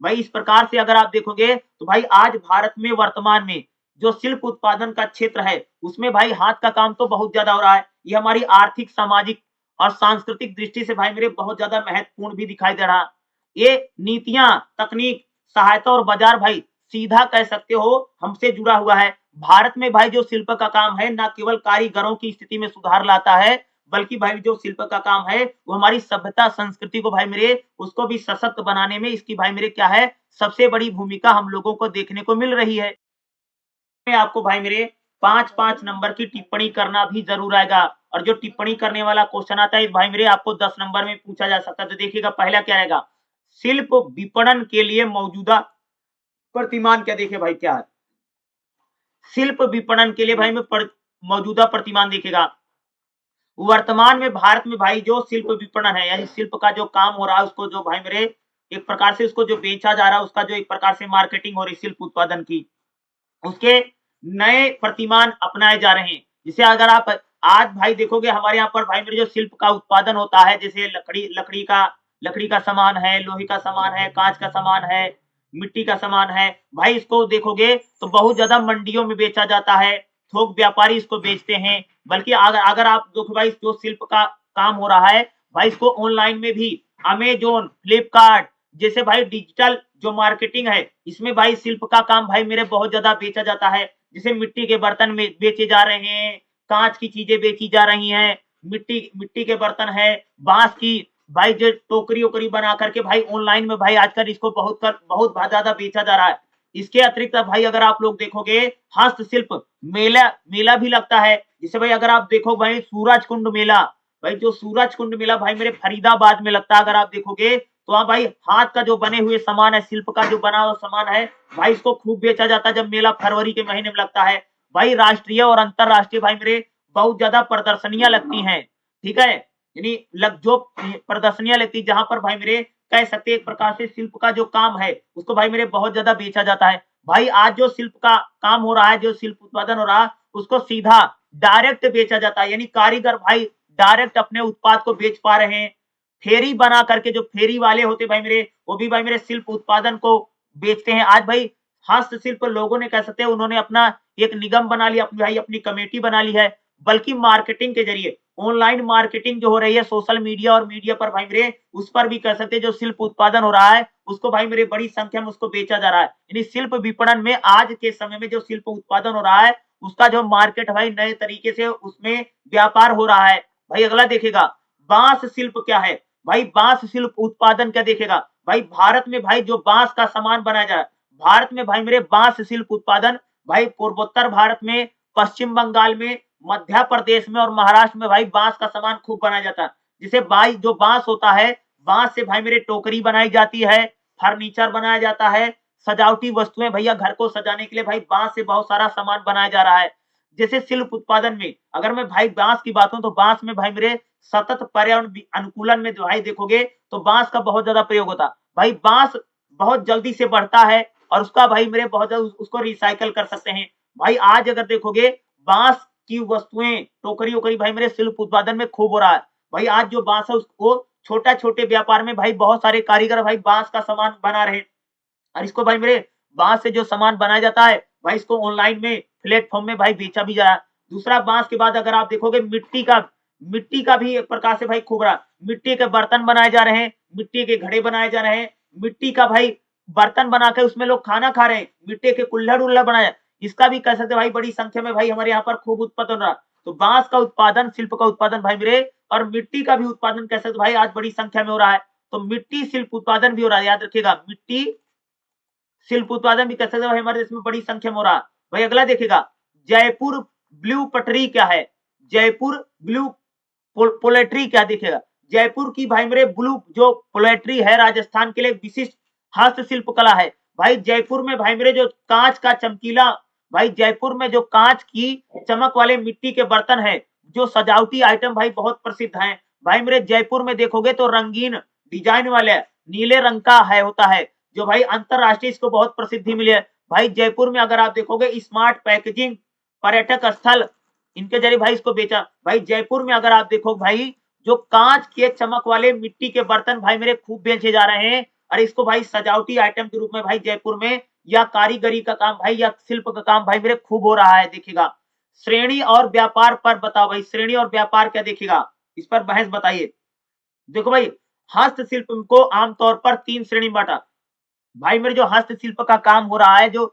भाई इस प्रकार से अगर आप देखोगे तो भाई आज भारत में वर्तमान में जो शिल्प उत्पादन का क्षेत्र है उसमें भाई हाथ का काम तो बहुत ज्यादा हो रहा है। ये हमारी आर्थिक, सामाजिक और सांस्कृतिक दृष्टि से भाई मेरे बहुत ज्यादा महत्वपूर्ण भी दिखाई दे रहा। ये नीतियां, तकनीक, सहायता और बाजार भाई सीधा कह सकते हो हमसे जुड़ा हुआ है। भारत में भाई जो शिल्प का काम है न केवल कारीगरों की स्थिति में सुधार लाता है, बल्कि भाई जो शिल्प का काम है वो हमारी सभ्यता संस्कृति को भाई मेरे उसको भी सशक्त बनाने में इसकी भाई मेरे क्या है सबसे बड़ी भूमिका हम लोगों को देखने को मिल रही है। में आपको भाई मेरे 5-5 नंबर की टिप्पणी करना भी जरूर आएगा। और जो टिप्पणी करने वाला क्वेश्चन आता है भाई मेरे आपको 10 नंबर में पूछा जा सकता है। तो देखिएगा पहला क्या रहेगा, शिल्प विपणन के लिए मौजूदा प्रतिमान क्या, देखिए भाई क्या है शिल्प विपणन के लिए भाई में मौजूदा प्रतिमान देखिएगा। वर्तमान में भारत में भाई जो शिल्प विपणन है यानी शिल्प का जो काम हो रहा है उसको जो भाई मेरे एक प्रकार से उसको जो बेचा जा रहा है, उसका जो एक प्रकार से मार्केटिंग हो रही शिल्प उत्पादन की, उसके नए प्रतिमान अपनाए जा रहे हैं। जिसे अगर आप आज भाई देखोगे हमारे यहाँ पर भाई मेरे जो शिल्प का उत्पादन होता है, जैसे लकड़ी का सामान है, लोहे का सामान है, कांच का सामान है, मिट्टी का सामान है, भाई इसको देखोगे तो बहुत ज्यादा मंडियों में बेचा जाता है, थोक व्यापारी इसको बेचते हैं। बल्कि अगर आप देखो भाई जो शिल्प का काम हो रहा है भाई इसको ऑनलाइन में भी अमेजोन, फ्लिपकार्ट जैसे भाई डिजिटल जो मार्केटिंग है इसमें भाई शिल्प का काम भाई मेरे बहुत ज्यादा बेचा जाता है। जैसे मिट्टी के बर्तन में बेचे जा रहे हैं, कांच की चीजें बेची जा रही हैं, मिट्टी के बर्तन है, बांस की भाई जो टोकरी ओकरी बना करके भाई ऑनलाइन में भाई आजकल इसको बहुत ज्यादा बेचा जा रहा है। इसके अतिरिक्त भाई अगर आप लोग देखोगे हस्तशिल्प मेला भी लगता है। जैसे भाई अगर आप देखो भाई सूरज कुंड मेला, भाई जो सूरज कुंड मेला भाई मेरे फरीदाबाद में लगता है, अगर आप देखोगे तो वहाँ भाई हाथ का जो बने हुए सामान है, शिल्प का जो बना हुआ सामान है भाई, इसको खूब बेचा जाता है जब मेला फरवरी के महीने में लगता है। भाई राष्ट्रीय और अंतरराष्ट्रीय भाई मेरे बहुत ज्यादा प्रदर्शनियां लगती हैं, ठीक है, यानी जो प्रदर्शनियां लगती है जहां पर भाई मेरे कह सकते हैं एक प्रकार से शिल्प का जो काम है उसको भाई मेरे बहुत ज्यादा बेचा जाता है। भाई आज जो शिल्प का काम हो रहा है, जो शिल्प उत्पादन हो रहा है, उसको सीधा डायरेक्ट बेचा जाता है, यानी कारीगर भाई डायरेक्ट अपने उत्पाद को बेच पा रहे हैं। फेरी बना करके जो फेरी वाले होते भाई मेरे, वो भी भाई मेरे शिल्प उत्पादन को बेचते हैं। आज भाई हस्तशिल्प लोगों ने कह सकते हैं उन्होंने अपना एक निगम बना लिया, भाई अपनी कमेटी बना ली है, बल्कि मार्केटिंग के जरिए ऑनलाइन मार्केटिंग जो हो रही है सोशल मीडिया और मीडिया पर भाई मेरे, उस पर भी कह सकते हैं जो शिल्प उत्पादन हो रहा है उसको भाई मेरे बड़ी संख्या में उसको बेचा जा रहा है। यानी शिल्प विपणन में आज के समय में जो शिल्प उत्पादन हो रहा है उसका जो मार्केट भाई नए तरीके से उसमें व्यापार हो रहा है। भाई अगला देखेगा बांस शिल्प क्या है। भाई बांस शिल्प उत्पादन क्या देखेगा, भाई भारत में भाई जो बांस का सामान बनाया जा रहा है, भारत में भाई मेरे बांस शिल्प उत्पादन भाई पूर्वोत्तर भारत में, पश्चिम बंगाल में, मध्य प्रदेश में और महाराष्ट्र में भाई बांस का सामान खूब बनाया जाता है। जिसे भाई जो बांस होता है, बांस से भाई मेरे टोकरी बनाई जाती है, फर्नीचर बनाया जाता है, सजावटी वस्तुएं भैया घर को सजाने के लिए भाई बांस से बहुत सारा सामान बनाया जा रहा है। जैसे शिल्प उत्पादन में अगर मैं भाई बांस की बात करूं तो बांस में भाई मेरे सतत पर्यावरण अनुकूलन में जो भाई देखोगे तो बांस का बहुत ज्यादा प्रयोग होता। भाई बांस बहुत जल्दी से बढ़ता है और उसका भाई मेरे बहुत ज्यादा उसको रिसाइकल कर सकते हैं। भाई आज अगर देखोगे बांस की वस्तुएं टोकरी वोकरी भाई मेरे शिल्प उत्पादन में खूब हो रहा है। भाई आज जो बांस है उसको छोटा छोटे व्यापार में भाई बहुत सारे कारीगर भाई बांस का सामान बना रहे हैं और इसको भाई मेरे बांस से जो सामान बनाया जाता है भाई इसको ऑनलाइन में प्लेटफॉर्म में भाई बेचा भी जा रहा है। दूसरा बांस के बाद अगर आप देखोगे मिट्टी का भी एक प्रकार से भाई खूब रहा, मिट्टी के बर्तन बनाए जा रहे हैं, मिट्टी के घड़े बनाए जा रहे हैं, मिट्टी का भाई बर्तन बनाकर उसमें लोग खाना खा रहे हैं, मिट्टी के कुल्हड़ उल्हड़ बनाया, इसका भी कह सकते भाई बड़ी संख्या में भाई हमारे यहाँ पर खूब उत्पादन रहा। तो बांस का उत्पादन, शिल्प का उत्पादन भाई मेरे और मिट्टी का भी उत्पादन कह सकते भाई आज बड़ी संख्या में हो रहा है। तो मिट्टी शिल्प उत्पादन भी हो रहा है, याद रखिएगा मिट्टी शिल्प उत्पादन भी कर सकते हैं हमारे देश में बड़ी संख्या में हो रहा है। भाई अगला देखिएगा जयपुर ब्लू पटरी क्या है, जयपुर ब्लू पोलेट्री क्या दिखेगा। जयपुर की भाई मेरे ब्लू जो पोलेट्री है राजस्थान के लिए विशिष्ट हस्तशिल्प कला है। भाई जयपुर में भाई मेरे जो कांच का चमकीला, भाई जयपुर में जो कांच की चमक वाले मिट्टी के बर्तन है, जो सजावटी आइटम भाई बहुत प्रसिद्ध हैं। भाई मेरे जयपुर में देखोगे तो रंगीन डिजाइन वाले नीले रंग का है होता है जो भाई अंतरराष्ट्रीय इसको बहुत प्रसिद्धि मिली है। भाई जयपुर में अगर आप देखोगे स्मार्ट पैकेजिंग पर्यटक स्थल इनके जरिए भाई इसको बेचा। भाई जयपुर में अगर आप देखो भाई जो कांच के चमक वाले मिट्टी के बर्तन भाई मेरे खूब बेचे जा रहे हैं और इसको भाई सजावटी आइटम के रूप में भाई जयपुर में या कारीगरी का काम भाई या शिल्प का काम भाई मेरे खूब हो रहा है। देखिएगा श्रेणी और व्यापार पर बताओ भाई, श्रेणी और व्यापार क्या देखेगा, इस पर बहस बताइए। देखो भाई हस्तशिल्प को आमतौर पर 3 श्रेणी में बांटा। भाई मेरे जो हस्तशिल्प का काम हो रहा है, जो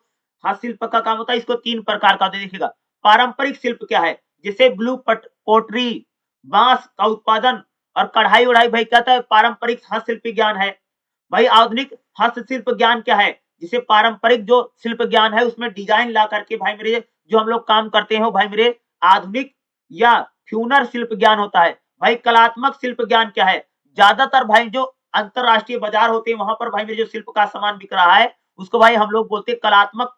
हस्तशिल्प का काम होता है इसको 3 प्रकार का देखिएगा। पारंपरिक शिल्प क्या है, जैसे ब्लू पोट्री, बांस का उत्पादन और कढ़ाई उढ़ाई भाई कहता है पारंपरिक हस्तशिल्प ज्ञान है। भाई आधुनिक हस्तशिल्प ज्ञान क्या है, जिसे पारंपरिक जो शिल्प ज्ञान है उसमें डिजाइन ला करके भाई मेरे जो हम लोग काम करते हैं भाई मेरे आधुनिक या फ्यूनर शिल्प ज्ञान होता है। भाई कलात्मक शिल्प ज्ञान क्या है, ज्यादातर भाई जो अंतरराष्ट्रीय बाजार होते हैं वहां पर भाई मेरे जो शिल्प का सामान बिक रहा है उसको भाई हम लोग बोलते हैं कलात्मक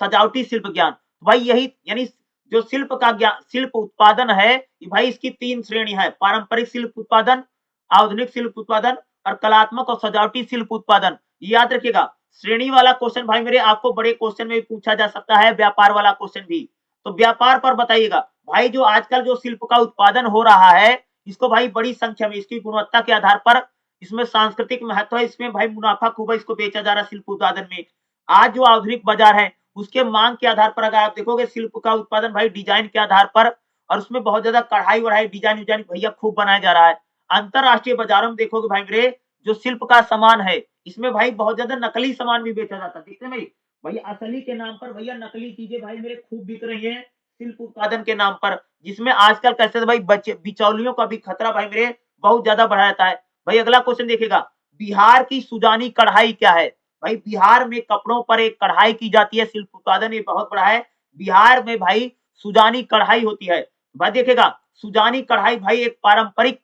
सजावटी शिल्प ज्ञान। भाई यही यानी जो शिल्प का ज्ञान शिल्प उत्पादन है भाई इसकी 3 श्रेणी है, पारंपरिक शिल्प उत्पादन, आधुनिक शिल्प उत्पादन और कलात्मक और सजावटी शिल्प उत्पादन। याद रखिएगा श्रेणी वाला क्वेश्चन भाई मेरे आपको बड़े क्वेश्चन में भी पूछा जा सकता है, व्यापार वाला क्वेश्चन भी। तो व्यापार पर बताइएगा भाई जो आजकल जो शिल्प का उत्पादन हो रहा है इसको भाई बड़ी संख्या में इसकी गुणवत्ता के आधार पर इसमें सांस्कृतिक महत्व है, इसमें भाई मुनाफा खूब है, इसको बेचा जा रहा है शिल्प उत्पादन में। आज जो आधुनिक बाजार है उसके मांग के आधार पर अगर आप देखोगे शिल्प का उत्पादन भाई डिजाइन के आधार पर और उसमें बहुत ज्यादा कढ़ाई वढ़ाई डिजाइन विजाइन भैया खूब बनाया जा रहा है। अंतरराष्ट्रीय बाजारों में देखोगे भाई मेरे जो शिल्प का सामान है इसमें भाई बहुत ज्यादा नकली सामान भी बेचा जाता है। देखते हैं भाई असली के नाम पर भैया नकली चीजें भाई मेरे खूब बिक रही है शिल्प उत्पादन के नाम पर, जिसमें आजकल कैसे भाई बिचौलियों का भी खतरा भाई मेरे बहुत ज्यादा बढ़ा जाता है। भाई अगला क्वेश्चन देखिएगा बिहार की सुजानी कढ़ाई क्या है। भाई बिहार में कपड़ों पर एक कढ़ाई की जाती है, शिल्प उत्पादन ये बहुत बड़ा है। बिहार में भाई सुजानी कढ़ाई होती है। भाई देखिएगा, सुजानी कढ़ाई भाई एक पारंपरिक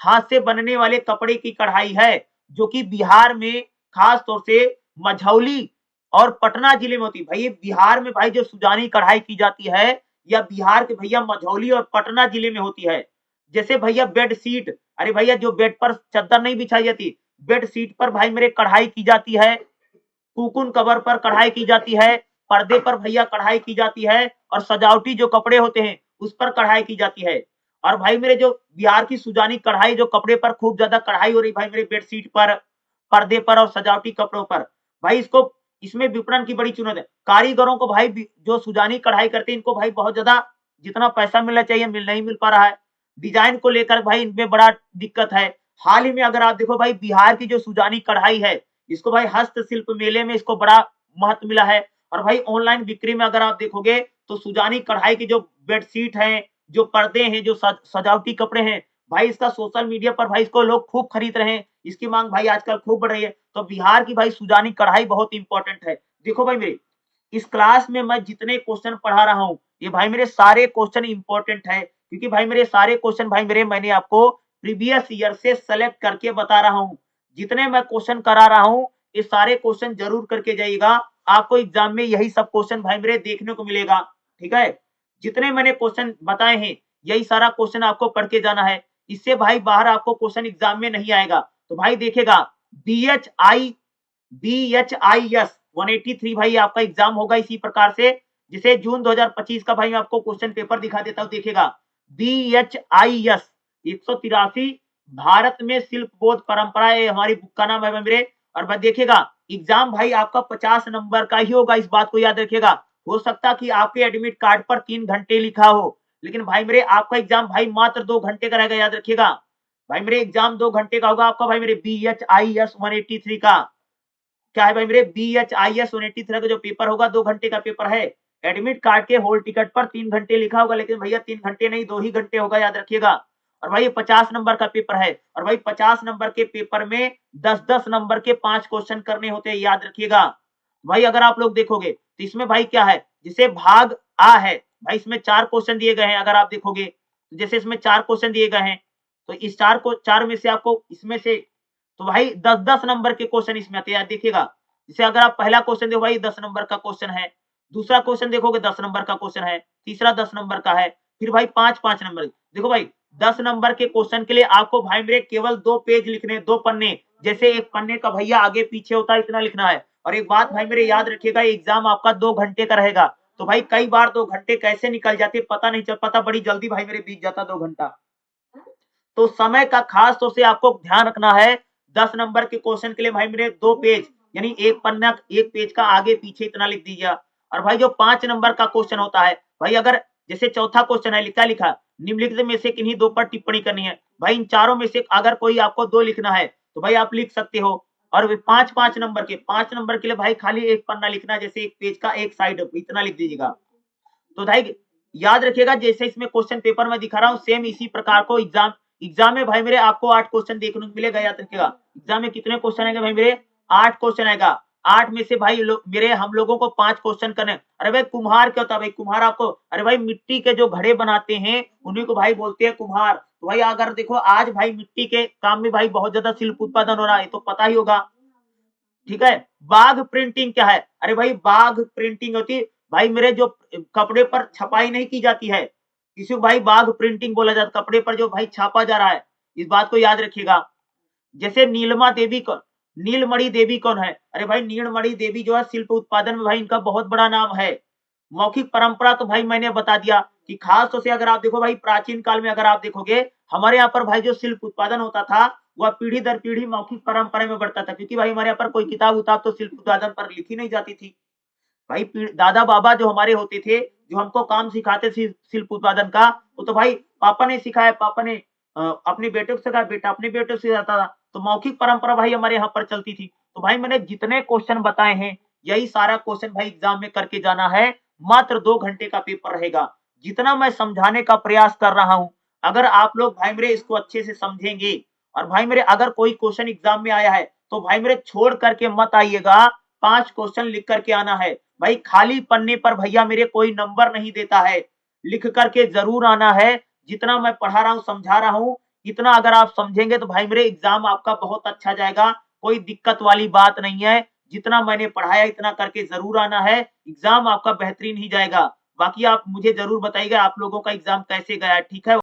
हाथ से बनने वाले कपड़े की कढ़ाई है, जो कि बिहार में खास तौर से मझौली और पटना जिले में होती है। भाई ये बिहार में भाई जो सुजानी कढ़ाई की जाती है, या बिहार के भैया मझौली और पटना जिले में होती है। जैसे भैया बेड शीट, अरे भैया जो बेड पर चद्दर नहीं बिछाई जाती, बेड शीट पर भाई मेरे कढ़ाई की जाती है, कुकुन कवर पर कढ़ाई की जाती है, पर्दे पर भैया कढ़ाई की जाती है, और सजावटी जो कपड़े होते हैं उस पर कढ़ाई की जाती है। और भाई मेरे जो बिहार की सुजानी कढ़ाई जो कपड़े पर खूब ज्यादा कढ़ाई हो रही भाई मेरे बेडशीट पर, पर्दे पर और सजावटी कपड़ों पर, भाई इसको इसमें विपणन की बड़ी चुनौती है। कारीगरों को भाई जो सुजानी कढ़ाई करते हैं इनको भाई बहुत ज्यादा जितना पैसा मिलना चाहिए नहीं मिल पा रहा है। डिजाइन को लेकर भाई इनमें बड़ा दिक्कत है। हाल ही में अगर आप देखो भाई बिहार की जो सुजानी कढ़ाई है, इसको भाई हस्तशिल्प मेले में इसको बड़ा महत्व मिला है। और भाई ऑनलाइन बिक्री में अगर आप देखोगे तो सुजानी कढ़ाई की जो बेडशीट हैं, जो पर्दे हैं, जो सजावटी कपड़े हैं, भाई इसका सोशल मीडिया पर भाई इसको लोग खूब खरीद रहे हैं। इसकी मांग भाई आजकल खूब बढ़ रही है। तो बिहार की भाई सुजानी कढ़ाई बहुत इंपॉर्टेंट है। देखो भाई मेरे इस क्लास में मैं जितने क्वेश्चन पढ़ा रहा हूँ, ये भाई मेरे सारे क्वेश्चन इंपॉर्टेंट है, क्योंकि भाई मेरे सारे क्वेश्चन भाई मेरे मैंने आपको प्रीवियस ईयर से सेलेक्ट करके बता रहा हूँ। जितने मैं क्वेश्चन करा रहा हूँ ये सारे क्वेश्चन जरूर करके जाइएगा। आपको एग्जाम में यही सब क्वेश्चन भाई मेरे देखने को मिलेगा। ठीक है, जितने मैंने क्वेश्चन बताए हैं यही सारा क्वेश्चन आपको पढ़ के जाना है। इससे भाई बाहर आपको क्वेश्चन एग्जाम में नहीं आएगा। तो भाई देखेगा BHIS 183 भाई आपका एग्जाम होगा इसी प्रकार से, जिसे जून 2025 का भाई मैं आपको क्वेश्चन पेपर दिखा देता हूं। देखिएगा BHIS 183 भारत में शिल्प बोध परंपरा है, हमारी बुक का नाम है मेरे। और भाई देखिएगा एग्जाम भाई आपका 50 नंबर का ही होगा, इस बात को याद रखिएगा। हो सकता कि आपके एडमिट कार्ड पर 3 घंटे लिखा हो, लेकिन भाई मेरे आपका एग्जाम भाई मात्र 2 घंटे का रहेगा, याद रखिएगा। भाई मेरे एग्जाम 2 घंटे का होगा आपका भाई मेरे BHIS 183 का। क्या है भाई मेरे BHIS 183 का जो पेपर होगा 2 घंटे का पेपर है। एडमिट कार्ड के होल टिकट पर 3 घंटे लिखा होगा, लेकिन भैया 3 घंटे नहीं 2 ही घंटे होगा, याद रखिएगा। और भाई ये 50 नंबर का पेपर है, और भाई 50 नंबर के पेपर में 10-10 नंबर के 5 क्वेश्चन करने होते हैं, याद रखिएगा। भाई अगर आप लोग देखोगे तो इसमें भाई क्या है, जिसे भाग आ है भाई इसमें 4 क्वेश्चन दिए गए हैं। अगर आप देखोगे तो जैसे इसमें 4 क्वेश्चन दिए गए हैं, तो इस 4 में से आपको इसमें से तो भाई 10-10 नंबर के क्वेश्चन इसमें आते हैं, देखिएगा। जैसे अगर आप पहला क्वेश्चन देखो भाई 10 नंबर का क्वेश्चन है, दूसरा क्वेश्चन देखोगे 10 नंबर का क्वेश्चन है, तीसरा 10 नंबर का है, फिर भाई 5-5 नंबर। देखो भाई 10 नंबर के क्वेश्चन के लिए आपको भाई मेरे केवल 2 पेज लिखने, 2 पन्ने, जैसे एक पन्ने का भैया आगे पीछे होता है इतना लिखना है। और एक बात भाई मेरे याद रखिएगा, एग्जाम आपका 2 घंटे का रहेगा। तो भाई कई बार 2 घंटे कैसे निकल जाते पता नहीं चल पाता, बड़ी जल्दी भाई मेरे बीत जाता 2 घंटा। तो समय का खास तौर से आपको ध्यान रखना है। 10 नंबर के क्वेश्चन के लिए भाई मेरे 2 पेज यानी एक पन्ना, एक पेज का आगे पीछे इतना लिख दीजिए। और भाई जो 5 नंबर का क्वेश्चन होता है, भाई अगर जैसे चौथा क्वेश्चन है लिखा लिखा निम्नलिखित में से किन्हीं 2 पर टिप्पणी करनी है। भाई इन चारों में से अगर कोई आपको 2 लिखना है तो भाई आप लिख सकते हो। और 5-5 नंबर के 5 नंबर के लिए भाई खाली एक पन्ना लिखना, जैसे एक पेज का एक साइड इतना लिख दीजिएगा। तो भाई याद रखिएगा जैसे इसमें क्वेश्चन पेपर में दिखा रहा हूँ सेम इसी प्रकार को एग्जाम में भाई मेरे आपको 8 क्वेश्चन देखने को मिलेगा, याद रखिएगा। एग्जाम में कितने क्वेश्चन आएंगे भाई मेरे 8 क्वेश्चन आएगा। 8 में से भाई मेरे हम लोगों को 5 क्वेश्चन करने। अरे भाई कुम्हार क्या होता है भाई, कुम्हार आपको अरे भाई मिट्टी के जो घड़े बनाते हैं उन्हीं को भाई बोलते हैं कुम्हार। तो भाई अगर देखो आज भाई मिट्टी के काम में भाई बहुत ज्यादा शिल्प उत्पादन हो रहा है, तो पता ही होगा। ठीक है, बाघ प्रिंटिंग क्या है, अरे भाई बाघ प्रिंटिंग होती है भाई मेरे जो कपड़े पर छपाई नहीं की जाती है, इसी को भाई बाघ प्रिंटिंग बोला जाता है। कपड़े पर जो भाई छापा जा रहा है, इस बात को याद रखिएगा। जैसे नीलमा देवी कौन, नीलमणि देवी कौन है, अरे भाई नीलमणि देवी जो है शिल्प उत्पादन में भाई इनका बहुत बड़ा नाम है। मौखिक परंपरा तो भाई मैंने बता दिया कि खास तौर से अगर आप देखो भाई प्राचीन काल में अगर आप देखोगे हमारे यहाँ पर भाई जो शिल्प उत्पादन होता था वह पीढ़ी दर पीढ़ी मौखिक परंपरा में बढ़ता था, क्योंकि भाई हमारे यहाँ पर कोई किताब उताब तो शिल्प उत्पादन पर लिखी नहीं जाती थी। भाई दादा बाबा जो हमारे होते थे, जो हमको काम सिखाते थे शिल्प उत्पादन का, वो तो भाई पापा ने सिखाया, पापा ने अपने बेटे को सिखाया, बेटा अपने बेटे को सिखाता था। तो मौखिक परंपरा भाई हमारे यहाँ पर चलती थी। तो भाई मैंने जितने क्वेश्चन बताए हैं यही सारा क्वेश्चन भाई एग्जाम में करके जाना है। मात्र 2 घंटे का पेपर रहेगा। जितना मैं समझाने का प्रयास कर रहा हूं, अगर आप लोग भाई मेरे इसको अच्छे से समझेंगे, और भाई मेरे अगर कोई क्वेश्चन एग्जाम में आया है तो भाई मेरे छोड़ करके मत आइएगा, 5 क्वेश्चन लिख करके आना है। भाई खाली पन्ने पर भैया मेरे कोई नंबर नहीं देता है। लिख करके जरूर आना है। जितना मैं पढ़ा रहा हूँ, समझा रहा हूँ, इतना अगर आप समझेंगे तो भाई मेरे एग्जाम आपका बहुत अच्छा जाएगा। कोई दिक्कत वाली बात नहीं है। जितना मैंने पढ़ाया इतना करके जरूर आना है। एग्जाम आपका बेहतरीन ही जाएगा। बाकी आप मुझे जरूर बताइएगा आप लोगों का एग्जाम कैसे गया, ठीक है?